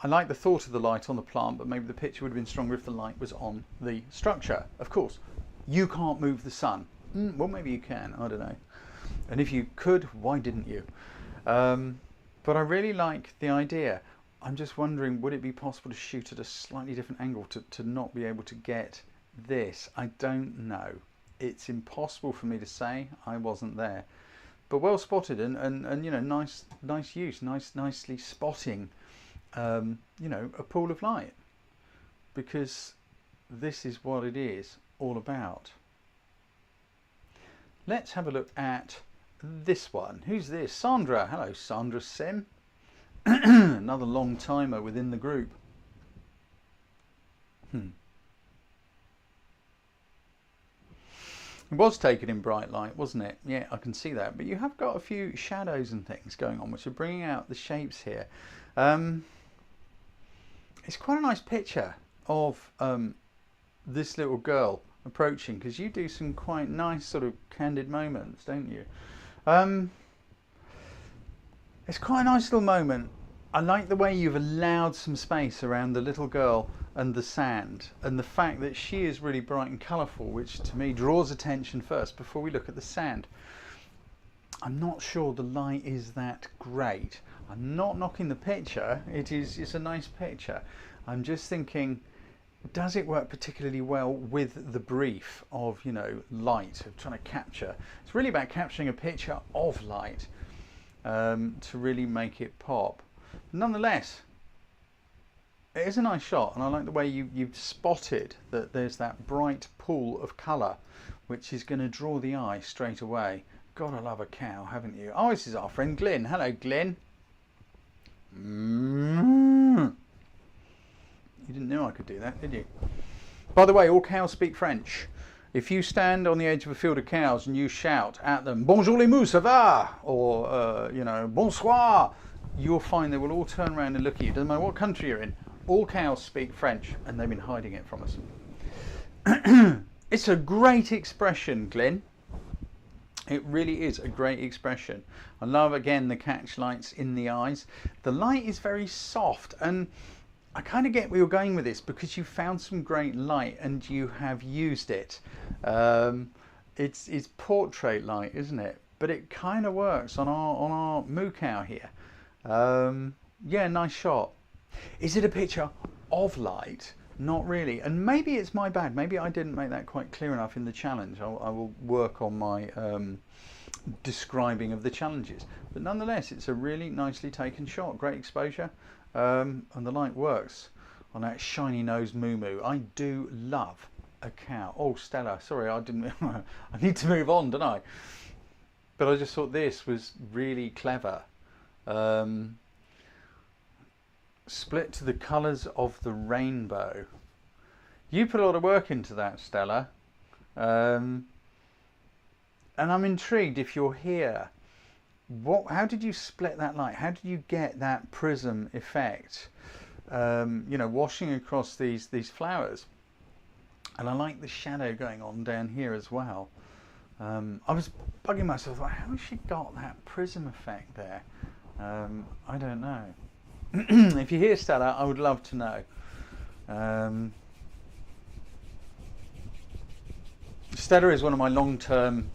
Speaker 1: I like the thought of the light on the plant, but maybe the picture would have been stronger if the light was on the structure. Of course, you can't move the sun. Well, maybe you can, I don't know. And if you could, why didn't you? But I really like the idea. I'm just wondering, would it be possible to shoot at a slightly different angle to not be able to get this? I don't know. It's impossible for me to say. I wasn't there. But well spotted, and you know, nice use, nicely spotting, you know, a pool of light, because this is what it is all about. Let's have a look at this one. Who's this? Sandra. Hello, Sandra Sim. Another long timer within the group. It was taken in bright light, wasn't it? Yeah, I can see that. But you have got a few shadows and things going on, which are bringing out the shapes here. It's quite a nice picture of this little girl approaching, because you do some quite nice sort of candid moments, don't you? It's quite a nice little moment. I like the way you've allowed some space around the little girl and the sand, and the fact that she is really bright and colourful, which to me draws attention first before we look at the sand. I'm not sure the light is that great. I'm not knocking the picture. It's a nice picture. I'm just thinking, does it work particularly well with the brief of, you know, light, of trying to capture? It's really about capturing a picture of light to really make it pop. Nonetheless, it is a nice shot, and I like the way you've spotted that there's that bright pool of colour which is going to draw the eye straight away. Gotta love a cow, haven't you? Oh, this is our friend Glyn. Hello, Glyn. You didn't know I could do that, did you? By the way, all cows speak French. If you stand on the edge of a field of cows and you shout at them, "Bonjour les mous, ça va?" or you know, "Bonsoir," you'll find they will all turn around and look at you. Doesn't matter what country you're in. All cows speak French, and they've been hiding it from us. It's a great expression, Glyn. It really is a great expression. I love, again, the catch lights in the eyes. The light is very soft, and I kind of get where you're going with this, because you found some great light and you have used it. It's portrait light, isn't it? But it kind of works on our moo cow here. Yeah, nice shot. Is it a picture of light? Not really. And maybe it's my bad. Maybe I didn't make that quite clear enough in the challenge. I will work on my describing of the challenges. But nonetheless, it's a really nicely taken shot. Great exposure. And the light works on that shiny nosed moo moo. I do love a cow. Oh, Stella, sorry, I didn't. I need to move on, don't I? But I just thought this was really clever. Split to the colours of the rainbow. You put a lot of work into that, Stella. And I'm intrigued, if you're here, how did you split that light? How did you get that prism effect, you know, washing across these flowers? And I like the shadow going on down here as well. I was bugging myself, like, how has she got that prism effect there? I don't know. If you're here, Stella, I would love to know. Stella is one of my long-term,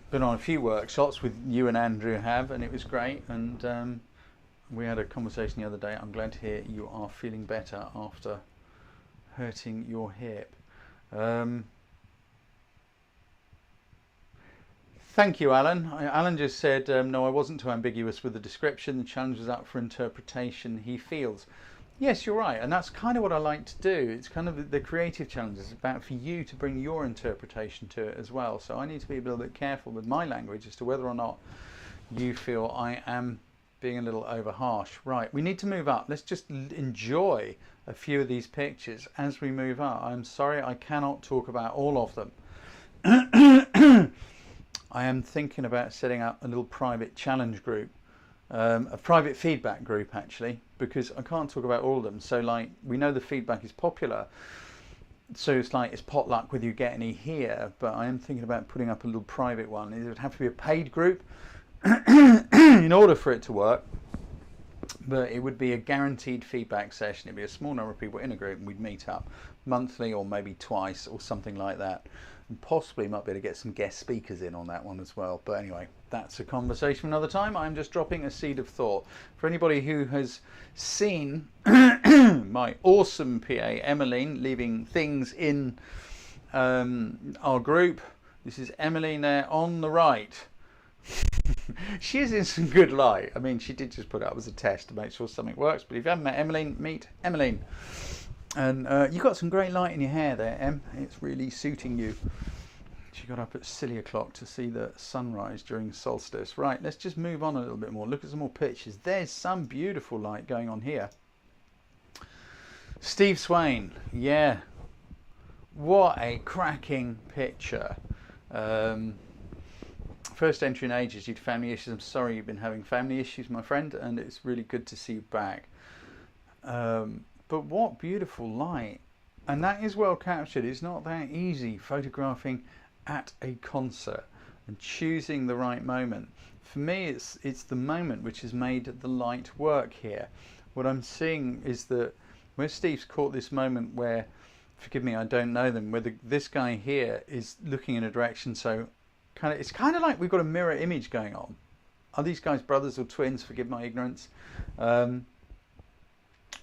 Speaker 1: been on a few workshops with you and Andrew have, and it was great. And we had a conversation the other day. I'm glad to hear you are feeling better after hurting your hip. Thank you, Alan. Alan just said, no, I wasn't too ambiguous with the description. The challenge was up for interpretation, he feels. Yes, you're right. And that's kind of what I like to do. It's kind of the creative challenge. It's about for you to bring your interpretation to it as well. So I need to be a little bit careful with my language as to whether or not you feel I am being a little over harsh. Right, we need to move up. Let's just enjoy a few of these pictures as we move up. I'm sorry I cannot talk about all of them. I am thinking about setting up a little private challenge group, a private feedback group actually, because I can't talk about all of them. So like, we know the feedback is popular, so it's like it's potluck whether you get any here, but I am thinking about putting up a little private one. It would have to be a paid group in order for it to work, but it would be a guaranteed feedback session. It'd be a small number of people in a group and we'd meet up monthly or maybe twice or something like that, and possibly might be able to get some guest speakers in on that one as well. But anyway, that's a conversation for another time. I'm just dropping a seed of thought for anybody who has seen my awesome PA Emmeline leaving things in our group. This is Emmeline there on the right. She is in some good light. I mean, she did just put it up as a test to make sure something works, but if you haven't met Emmeline, meet Emmeline. And you've got some great light in your hair there, Em. It's really suiting you. She got up at silly o'clock to see the sunrise during solstice. Right, let's just move on a little bit more. Look at some more pictures. There's some beautiful light going on here. Steve Swain, yeah. What a cracking picture. First entry in ages, you'd family issues. I'm sorry you've been having family issues, my friend, and it's really good to see you back. But what beautiful light. And that is well captured. It's not that easy photographing at a concert and choosing the right moment. For me, it's the moment which has made the light work here. What I'm seeing is that where Steve's caught this moment where, forgive me, I don't know them, where this guy here is looking in a direction, so it's kind of like we've got a mirror image going on. Are these guys brothers or twins? Forgive my ignorance.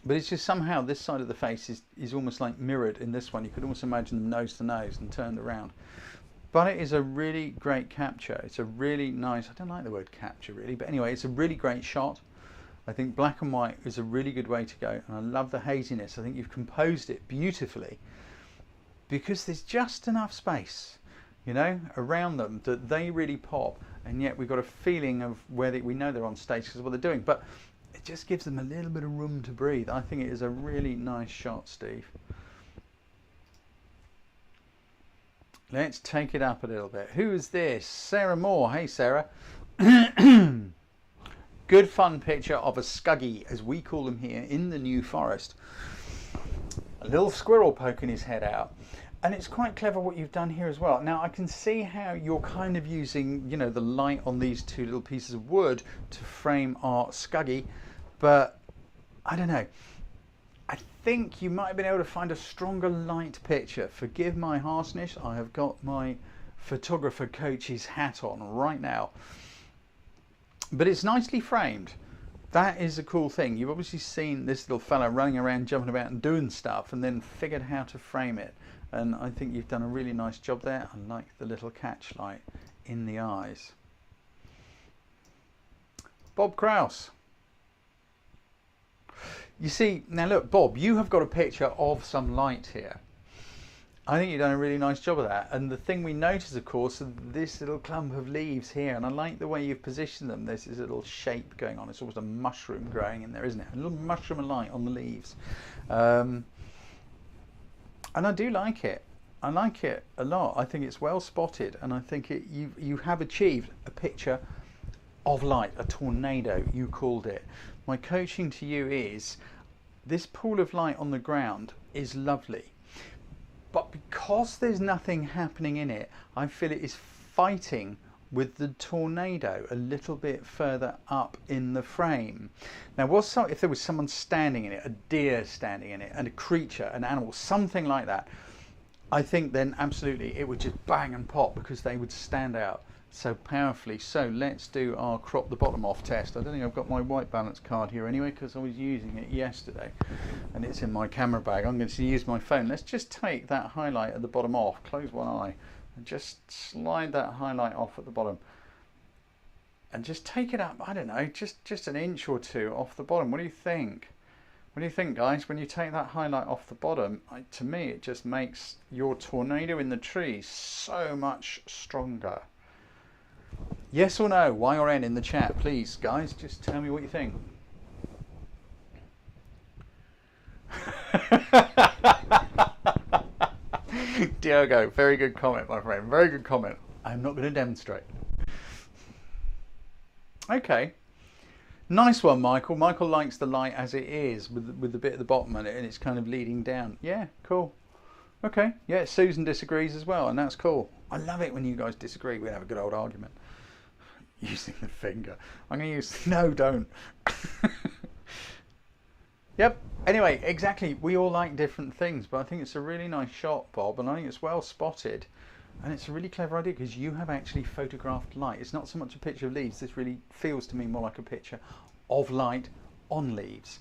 Speaker 1: But it's just somehow this side of the face is almost like mirrored in this one. You could almost imagine them nose to nose and turned around. But it is a really great capture. It's a really nice, I don't like the word capture really, but anyway, it's a really great shot. I think black and white is a really good way to go. And I love the haziness. I think you've composed it beautifully because there's just enough space, you know, around them that they really pop. And yet we've got a feeling of where we know they're on stage because of what they're doing. But it just gives them a little bit of room to breathe. I think it is a really nice shot, Steve. Let's take it up a little bit. Who is this? Sarah Moore. Hey, Sarah. Good fun picture of a scuggy, as we call them here in the New Forest. A little squirrel poking his head out. And it's quite clever what you've done here as well. Now I can see how you're kind of using, you know, the light on these two little pieces of wood to frame our scuggy, but I don't know. I think you might have been able to find a stronger light picture. Forgive my harshness. I have got my photographer coach's hat on right now. But it's nicely framed. That is a cool thing. You've obviously seen this little fella running around, jumping about and doing stuff, and then figured how to frame it. And I think you've done a really nice job there. I like the little catch light in the eyes. Bob Krause. You see, now look, Bob, you have got a picture of some light here. I think you've done a really nice job of that. And the thing we notice, of course, is this little clump of leaves here. And I like the way you've positioned them. There's this little shape going on. It's almost a mushroom growing in there, isn't it? A little mushroom of light on the leaves. And I do like it. I like it a lot. I think it's well spotted. And I think you have achieved a picture of light, a tornado, you called it. My coaching to you is, this pool of light on the ground is lovely. But because there's nothing happening in it, I feel it is fighting with the tornado a little bit further up in the frame. Now, if there was someone standing in it, a deer standing in it, and a creature, an animal, something like that, I think then absolutely it would just bang and pop because they would stand out so powerfully. So let's do our crop the bottom off test. I don't think I've got my white balance card here anyway because I was using it yesterday and it's in my camera bag. I'm going to use my phone. Let's just take that highlight at the bottom off, close one eye and just slide that highlight off at the bottom and just take it up, I don't know, just an inch or two off the bottom. What do you think? What do you think, guys? When you take that highlight off the bottom, to me it just makes your tornado in the tree so much stronger. Yes or no, Y or N in the chat, please, guys. Just tell me what you think. Diogo, very good comment, my friend. Very good comment. I'm not going to demonstrate. Okay. Nice one, Michael. Michael likes the light as it is, with the bit at the bottom and it's kind of leading down. Yeah, cool. Okay. Yeah, Susan disagrees as well, and that's cool. I love it when you guys disagree. We have a good old argument. Using the finger. I'm going to use... No, don't. Yep. Anyway, exactly. We all like different things, but I think it's a really nice shot, Bob, and I think it's well spotted. And it's a really clever idea because you have actually photographed light. It's not so much a picture of leaves. This really feels to me more like a picture of light on leaves.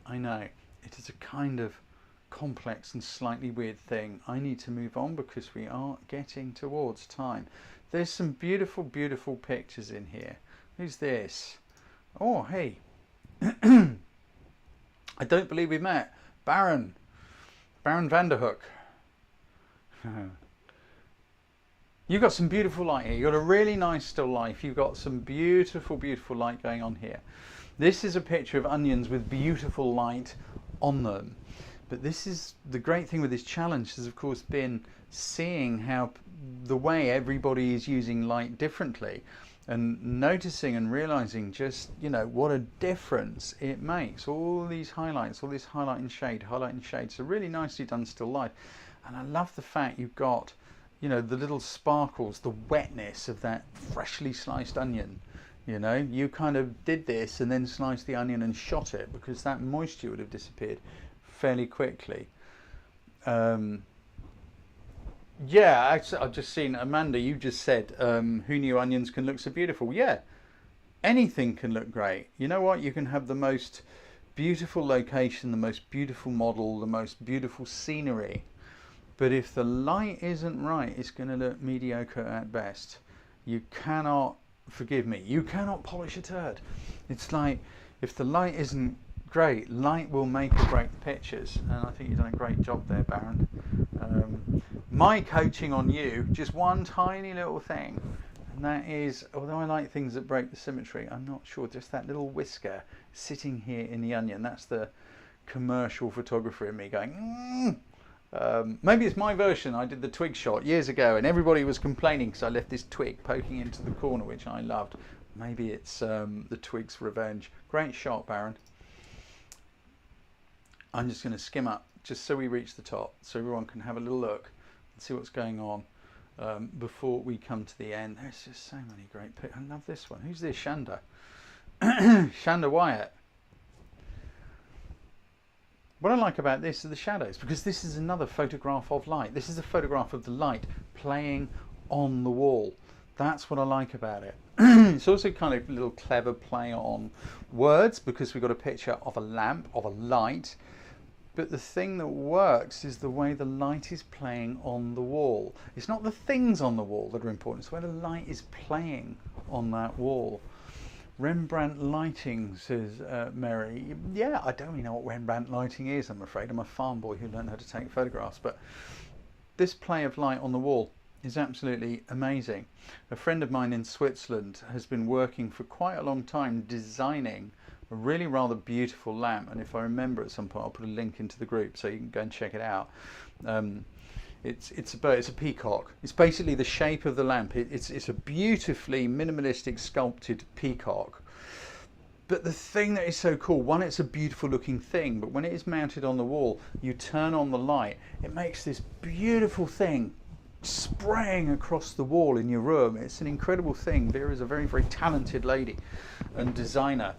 Speaker 1: I know. It is a kind of complex and slightly weird thing. I need to move on because we are getting towards time. There's some beautiful, beautiful pictures in here. Who's this? Oh, hey. I don't believe we've met. Baron Vanderhook. You've got some beautiful light here. You've got a really nice still life. You've got some beautiful, beautiful light going on here. This is a picture of onions with beautiful light on them. But this is the great thing with this challenge has, of course, been seeing how the way everybody is using light differently and noticing and realizing just, you know, what a difference it makes. All these highlights, all this highlight and shade. So really nicely done still life. And I love the fact you've got, you know, the little sparkles, the wetness of that freshly sliced onion. You know, you kind of did this and then sliced the onion and shot it because that moisture would have disappeared fairly quickly. Yeah, I've just seen Amanda, you just said, who knew onions can look so beautiful? Yeah, anything can look great. You know what? You can have the most beautiful location, the most beautiful model, the most beautiful scenery. But if the light isn't right, it's going to look mediocre at best. You cannot, forgive me, you cannot polish a turd. It's like, if the light isn't great, light will make or break the pictures. And I think you've done a great job there, Baron. My coaching on you, just one tiny little thing, and that is, although I like things that break the symmetry, I'm not sure, just that little whisker sitting here in the onion, that's the commercial photographer in me going, maybe it's my version. I did the twig shot years ago and everybody was complaining because I left this twig poking into the corner, which I loved. Maybe it's the twig's revenge. Great shot, Baron. I'm just going to skim up just so we reach the top so everyone can have a little look and see what's going on before we come to the end. There's just so many great pictures. I love this one. Who's this? Shanda. Shanda Wyatt. What I like about this are the shadows, because this is another photograph of light. This is a photograph of the light playing on the wall. That's what I like about it. It's also kind of a little clever play on words, because we've got a picture of a lamp, of a light. But the thing that works is the way the light is playing on the wall. It's not the things on the wall that are important, it's where the light is playing on that wall. Rembrandt lighting, says Mary. Yeah, I don't really know what Rembrandt lighting is, I'm afraid. I'm a farm boy who learned how to take photographs. But this play of light on the wall is absolutely amazing. A friend of mine in Switzerland has been working for quite a long time designing a really rather beautiful lamp, and if I remember at some point I'll put a link into the group so you can go and check it out. It's a bird, it's a peacock. It's basically the shape of the lamp. It's a beautifully minimalistic sculpted peacock. But the thing that is so cool, one, it's a beautiful looking thing, but when it is mounted on the wall, you turn on the light, it makes this beautiful thing spraying across the wall in your room. It's an incredible thing. Vera is a very, very talented lady and designer.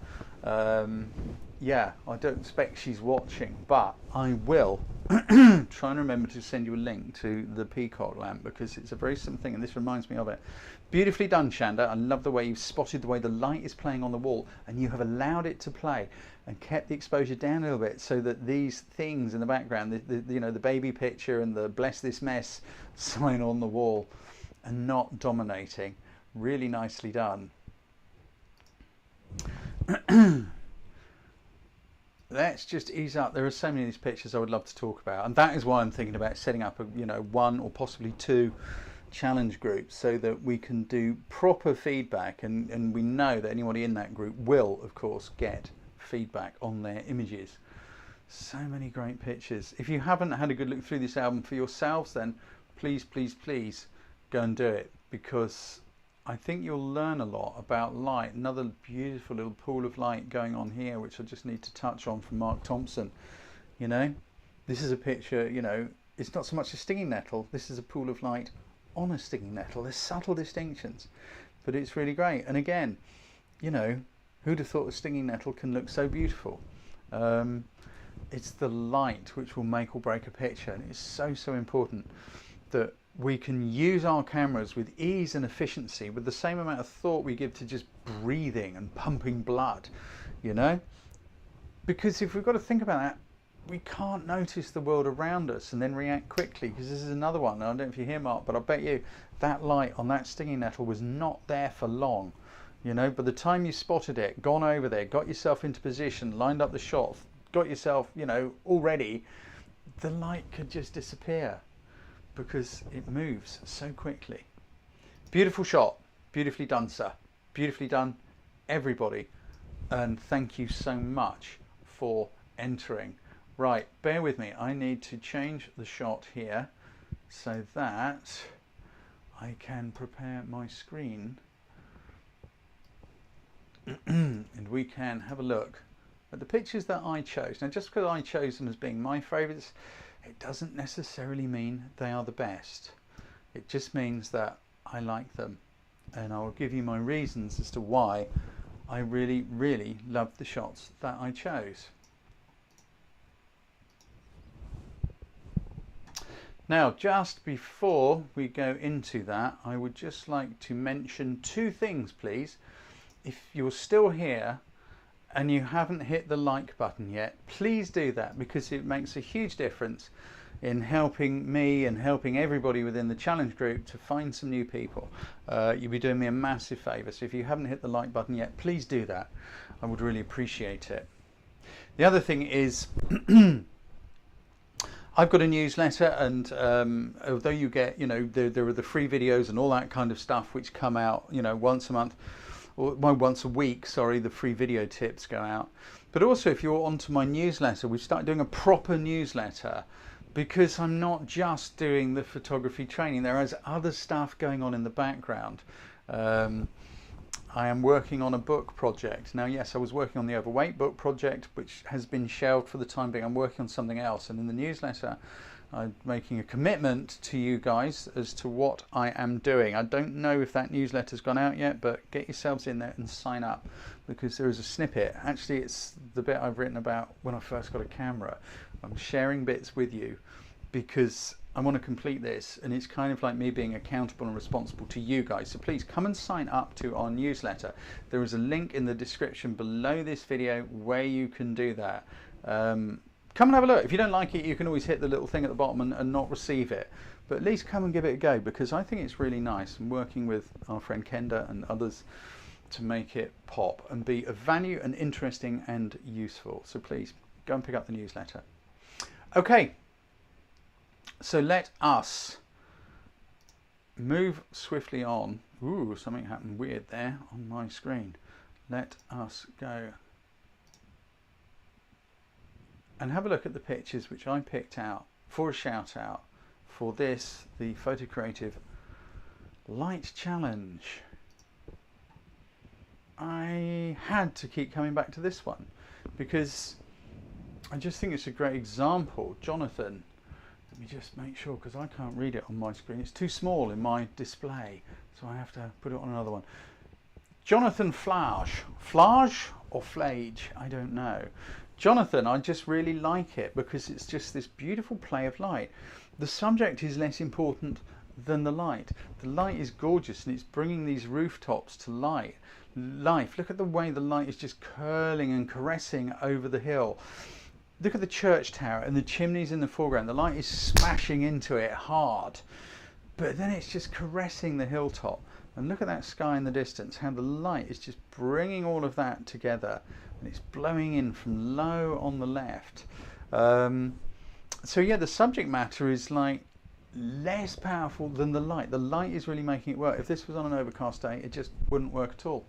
Speaker 1: Yeah, I don't expect she's watching, but I will try and remember to send you a link to the peacock lamp, because it's a very simple thing and this reminds me of it. Beautifully done, Shanda. I love the way you've spotted the way the light is playing on the wall and you have allowed it to play and kept the exposure down a little bit so that these things in the background, you know, the baby picture and the bless this mess sign on the wall, are not dominating. Really nicely done. Let's just ease up. There are so many of these pictures I would love to talk about, and that is why I'm thinking about setting up a, you know, one or possibly two challenge group so that we can do proper feedback, and we know that anybody in that group will, of course, get feedback on their images. So many great pictures. If you haven't had a good look through this album for yourselves, then please, please, please go and do it, because I think you'll learn a lot about light. Another beautiful little pool of light going on here, which I just need to touch on, from Mark Thompson. You know, this is a picture, you know, it's not so much a stinging nettle, this is a pool of light on a stinging nettle. There's subtle distinctions, but it's really great. And again, you know, who'd have thought a stinging nettle can look so beautiful? It's the light which will make or break a picture, and it's so, so important that we can use our cameras with ease and efficiency, with the same amount of thought we give to just breathing and pumping blood, you know? Because if we've got to think about that, we can't notice the world around us and then react quickly, because this is another one. I don't know if you hear, Mark, but I bet you that light on that stinging nettle was not there for long. You know, by the time you spotted it, gone over there, got yourself into position, lined up the shot, got yourself, you know, all ready, the light could just disappear because it moves so quickly. Beautiful shot, beautifully done, sir. Beautifully done, everybody. And thank you so much for entering. Right, bear with me. I need to change the shot here so that I can prepare my screen and we can have a look at the pictures that I chose. Now, just because I chose them as being my favourites, it doesn't necessarily mean they are the best. It just means that I like them, and I will give you my reasons as to why I really, really love the shots that I chose. Now, just before we go into that, I would just like to mention two things, please. If you're still here and you haven't hit the like button yet, please do that, because it makes a huge difference in helping me and helping everybody within the challenge group to find some new people. You'll be doing me a massive favour, so if you haven't hit the like button yet, please do that. I would really appreciate it. The other thing is I've got a newsletter, and although you get, you know, there are the free videos and all that kind of stuff which come out, you know, once a month, or once a week, sorry, the free video tips go out. But also, if you're onto my newsletter, we've started doing a proper newsletter, because I'm not just doing the photography training. There is other stuff going on in the background. I am working on a book project. Now, yes, I was working on the overweight book project, which has been shelved for the time being. I'm working on something else, and in the newsletter I'm making a commitment to you guys as to what I am doing. I don't know if that newsletter's gone out yet, but get yourselves in there and sign up, because there is a snippet. Actually, it's the bit I've written about when I first got a camera. I'm sharing bits with you because I want to complete this, and it's kind of like me being accountable and responsible to you guys. So please come and sign up to our newsletter. There is a link in the description below this video where you can do that. Come and have a look. If you don't like it, you can always hit the little thing at the bottom and not receive it. But at least come and give it a go, because I think it's really nice. I'm working with our friend Kenda and others to make it pop and be of value and interesting and useful. So please go and pick up the newsletter. Okay, so let us move swiftly on. Ooh, something happened weird there on my screen. Let us go and have a look at the pictures which I picked out for a shout out for this, the Photo Creative Light Challenge. I had to keep coming back to this one because I just think it's a great example. Jonathan, let me just make sure, because I can't read it on my screen. It's too small in my display, so I have to put it on another one. Jonathan Flage. Flage or Flage? I don't know. Jonathan, I just really like it because it's just this beautiful play of light. The subject is less important than the light. The light is gorgeous, and it's bringing these rooftops to life. Look at the way the light is just curling and caressing over the hill. Look at the church tower and the chimneys in the foreground. The light is smashing into it hard, but then it's just caressing the hilltop. And look at that sky in the distance, how the light is just bringing all of that together, and it's blowing in from low on the left. So yeah, the subject matter is like less powerful than the light. The light is really making it work. If this was on an overcast day, it just wouldn't work at all.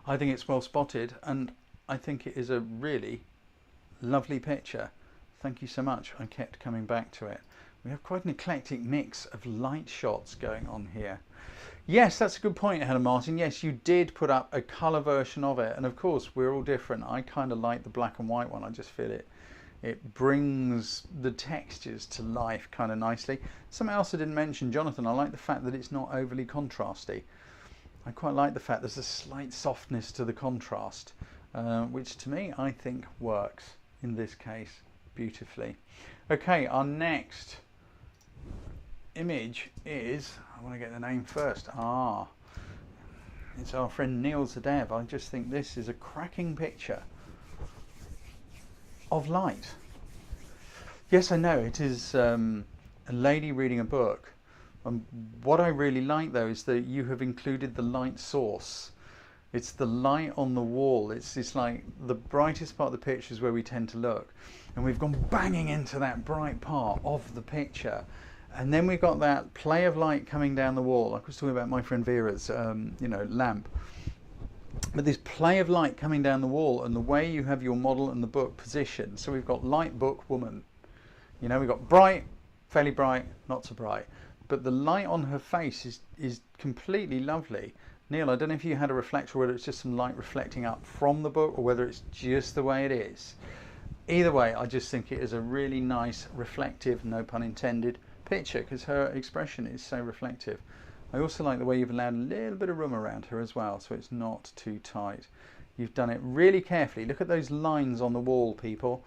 Speaker 1: I think it's well spotted, and I think it is a really lovely picture. Thank you so much. I kept coming back to it. We have quite an eclectic mix of light shots going on here. Yes, that's a good point, Helen Martin. Yes, you did put up a colour version of it, and of course we're all different. I kind of like the black and white one. I just feel it brings the textures to life kind of nicely. Something else I didn't mention, Jonathan, I like the fact that it's not overly contrasty. I quite like the fact there's a slight softness to the contrast, which to me I think works in this case beautifully. Okay, our next image is, I want to get the name first. It's our friend Newell Zadev. I just think this is a cracking picture of light. Yes, I know it is a lady reading a book. What I really like though is that you have included the light source. It's the light on the wall. It's like the brightest part of the picture is where we tend to look, and we've gone banging into that bright part of the picture. And then we've got that play of light coming down the wall. Like I was talking about my friend Vera's, lamp. But this play of light coming down the wall, and the way you have your model and the book positioned. So we've got light book woman. We've got bright, fairly bright, not so bright. But the light on her face is completely lovely. Neil, I don't know if you had a reflector or whether it's just some light reflecting up from the book or whether it's just the way it is. Either way, I just think it is a really nice, reflective, no pun intended, picture, because her expression is so reflective. I also like the way you've allowed a little bit of room around her as well, so it's not too tight. You've done it really carefully. Look at those lines on the wall, people.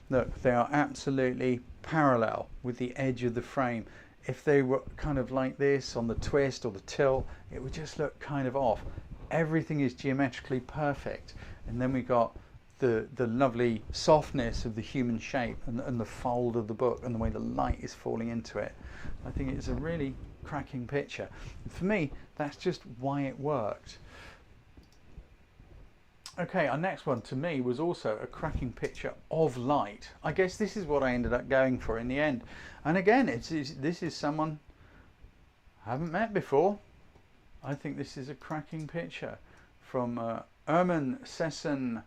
Speaker 1: Look, they are absolutely parallel with the edge of the frame. If they were kind of like this on the twist or the tilt, it would just look kind of off. Everything is geometrically perfect. And then we got the lovely softness of the human shape and the fold of the book and the way the light is falling into it. I think it's a really cracking picture. And for me, that's just why it worked. Okay, our next one to me was also a cracking picture of light. I guess this is what I ended up going for in the end. And again, this is someone I haven't met before. I think this is a cracking picture from Erman Sesson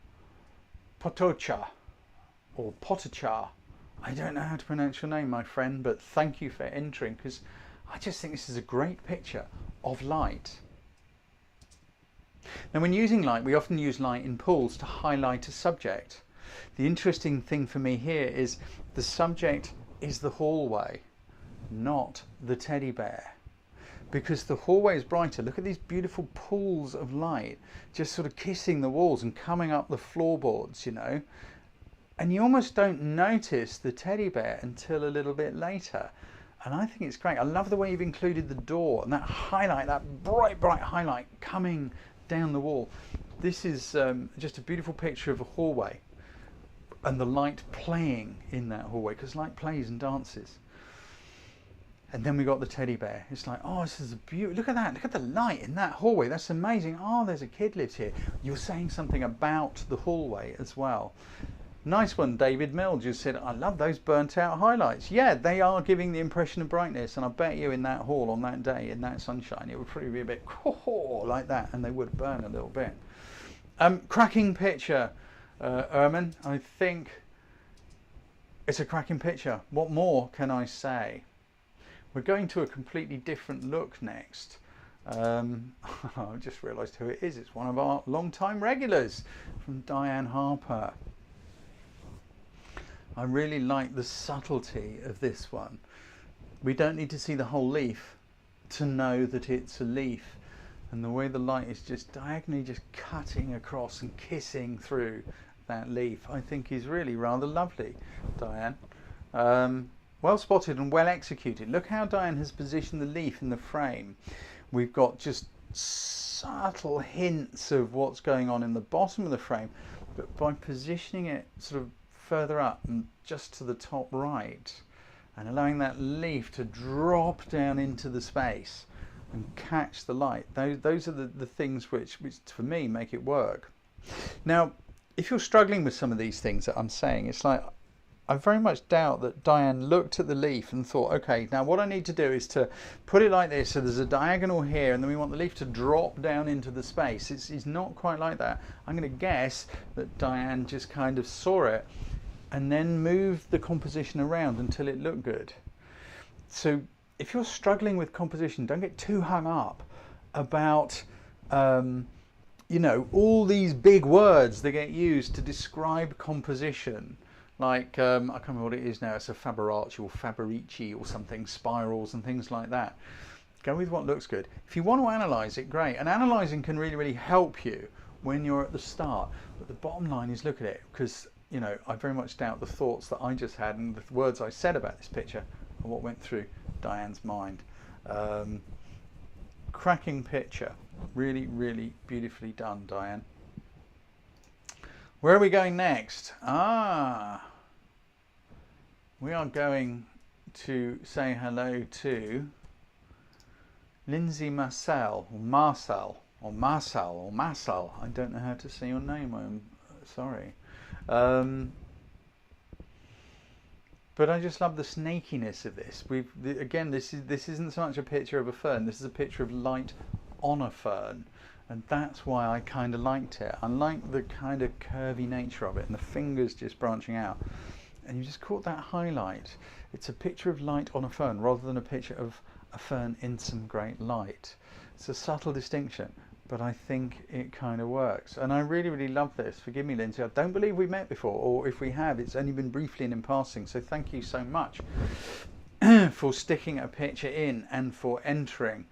Speaker 1: Potocha, or Potocha. I don't know how to pronounce your name, my friend, but thank you for entering, because I just think this is a great picture of light. Now, when using light, we often use light in pools to highlight a subject. The interesting thing for me here is the subject is the hallway, not the teddy bear. Because the hallway is brighter. Look at these beautiful pools of light just sort of kissing the walls and coming up the floorboards, and you almost don't notice the teddy bear until a little bit later. And I think it's great. I love the way you've included the door and that highlight, that bright highlight coming down the wall. This is just a beautiful picture of a hallway and the light playing in that hallway, because light plays and dances. And then we got the teddy bear. It's like, oh, this is a beauty. Look at that. Look at the light in that hallway. That's amazing. Oh, there's a kid lives here. You're saying something about the hallway as well. Nice one, David Mill just said, I love those burnt out highlights. Yeah, they are giving the impression of brightness. And I bet you in that hall on that day, in that sunshine, it would probably be a bit like that. And they would burn a little bit. Cracking picture, Erman. I think it's a cracking picture. What more can I say? We're going to a completely different look next. I just realised who it is. It's one of our long-time regulars from Diane Harper. I really like the subtlety of this one. We don't need to see the whole leaf to know that it's a leaf. And the way the light is just diagonally just cutting across and kissing through that leaf, I think is really rather lovely, Diane. Well spotted and well executed. Look how Diane has positioned the leaf in the frame. We've got just subtle hints of what's going on in the bottom of the frame, but by positioning it sort of further up and just to the top right and allowing that leaf to drop down into the space and catch the light, those are the things which for me make it work. Now, if you're struggling with some of these things that I'm saying, it's like, I very much doubt that Diane looked at the leaf and thought, okay, now what I need to do is to put it like this, so there's a diagonal here, and then we want the leaf to drop down into the space. It's not quite like that. I'm going to guess that Diane just kind of saw it and then moved the composition around until it looked good. So if you're struggling with composition, don't get too hung up about you know, all these big words that get used to describe composition. Like, I can't remember what it is now, it's a Fibonacci or Fibonacci or something, spirals and things like that. Go with what looks good. If you want to analyse it, great. And analysing can really, really help you when you're at the start. But the bottom line is look at it, because, you know, I very much doubt the thoughts that I just had and the words I said about this picture are what went through Diane's mind. Cracking picture. Really, really beautifully done, Diane. Where are we going next? We are going to say hello to Lindsay Marcel, or Marcel, or Marcel, or Marcel. I don't know how to say your name, I'm sorry. But I just love the snakiness of this. Again, this isn't so much a picture of a fern, this is a picture of light on a fern. And that's why I kind of liked it. I like the kind of curvy nature of it and the fingers just branching out. And you just caught that highlight. It's a picture of light on a fern rather than a picture of a fern in some great light. It's a subtle distinction, but I think it kind of works. And I really, really love this. Forgive me, Lindsay, I don't believe we met before, or if we have, it's only been briefly and in passing. So thank you so much for sticking a picture in and for entering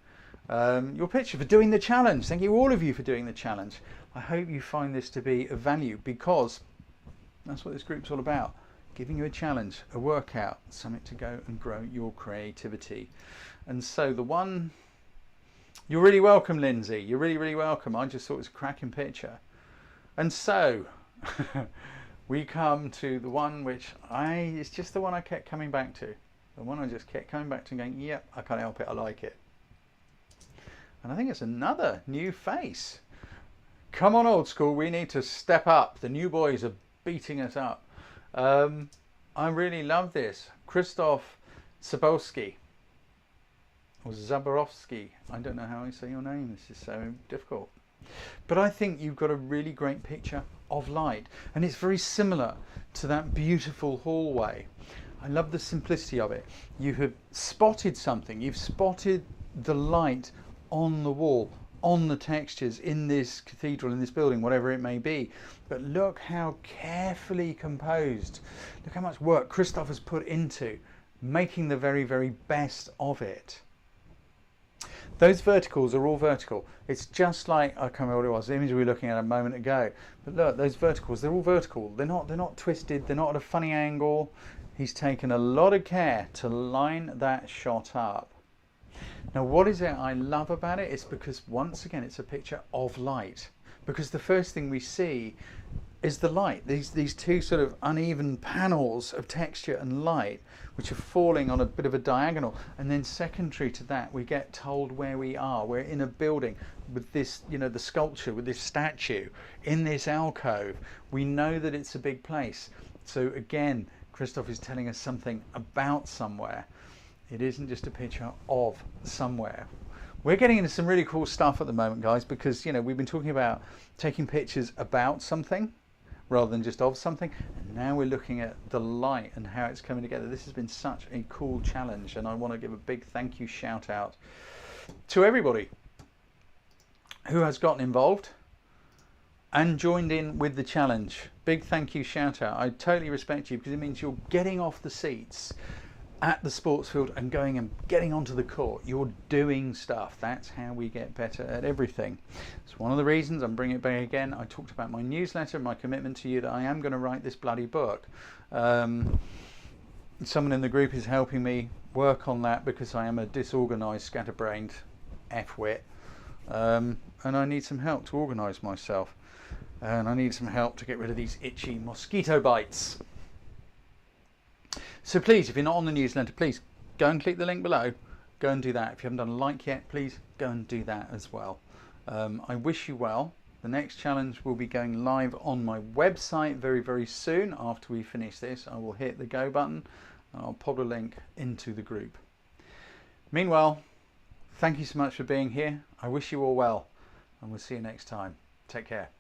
Speaker 1: your picture, for doing the challenge. Thank you all of you for doing the challenge. I hope you find this to be of value, because that's what this group's all about. Giving you a challenge, a workout, something to go and grow your creativity. And so the one, you're really welcome, Lindsay. You're really, really welcome. I just thought it was a cracking picture. And so we come to the one which it's just the one I kept coming back to. The one I just kept coming back to and going, yep, I can't help it, I like it. And I think it's another new face. Come on, old school, we need to step up. The new boys are beating us up. I really love this. Krzysztof Zaborski, or Zaborowski. I don't know how I say your name. This is so difficult. But I think you've got a really great picture of light. And it's very similar to that beautiful hallway. I love the simplicity of it. You have spotted something. You've spotted the light on the wall, on the textures in this cathedral, in this building, whatever it may be. But look how carefully composed, look how much work Krzysztof has put into making the very, very best of it. Those verticals are all vertical. It's just like, I can't remember what it was, the image we were looking at a moment ago. But look, those verticals, they're all vertical. They're not twisted, they're not at a funny angle. He's taken a lot of care to line that shot up. Now, what is it I love about it? It's because, once again, it's a picture of light. Because the first thing we see is the light. These two sort of uneven panels of texture and light, which are falling on a bit of a diagonal. And then secondary to that, we get told where we are. We're in a building with this, you know, the sculpture, with this statue in this alcove. We know that it's a big place. So again, Krzysztof is telling us something about somewhere. It isn't just a picture of somewhere. We're getting into some really cool stuff at the moment, guys, because, you know, we've been talking about taking pictures about something rather than just of something. And now we're looking at the light and how it's coming together. This has been such a cool challenge, and I want to give a big thank you shout out to everybody who has gotten involved and joined in with the challenge. Big thank you shout out. I totally respect you, because it means you're getting off the seats at the sports field and going and getting onto the court. You're doing stuff. That's how we get better at everything. It's one of the reasons I'm bringing it back again. I talked about my newsletter, my commitment to you that I am going to write this bloody book. Someone in the group is helping me work on that, because I am a disorganized, scatterbrained F-wit, and I need some help to organize myself, and I need some help to get rid of these itchy mosquito bites. So please, if you're not on the newsletter, please go and click the link below. Go and do that. If you haven't done a like yet, please go and do that as well. I wish you well. The next challenge will be going live on my website very, very soon. After we finish this, I will hit the go button and I'll pop a link into the group. Meanwhile, thank you so much for being here. I wish you all well, and we'll see you next time. Take care.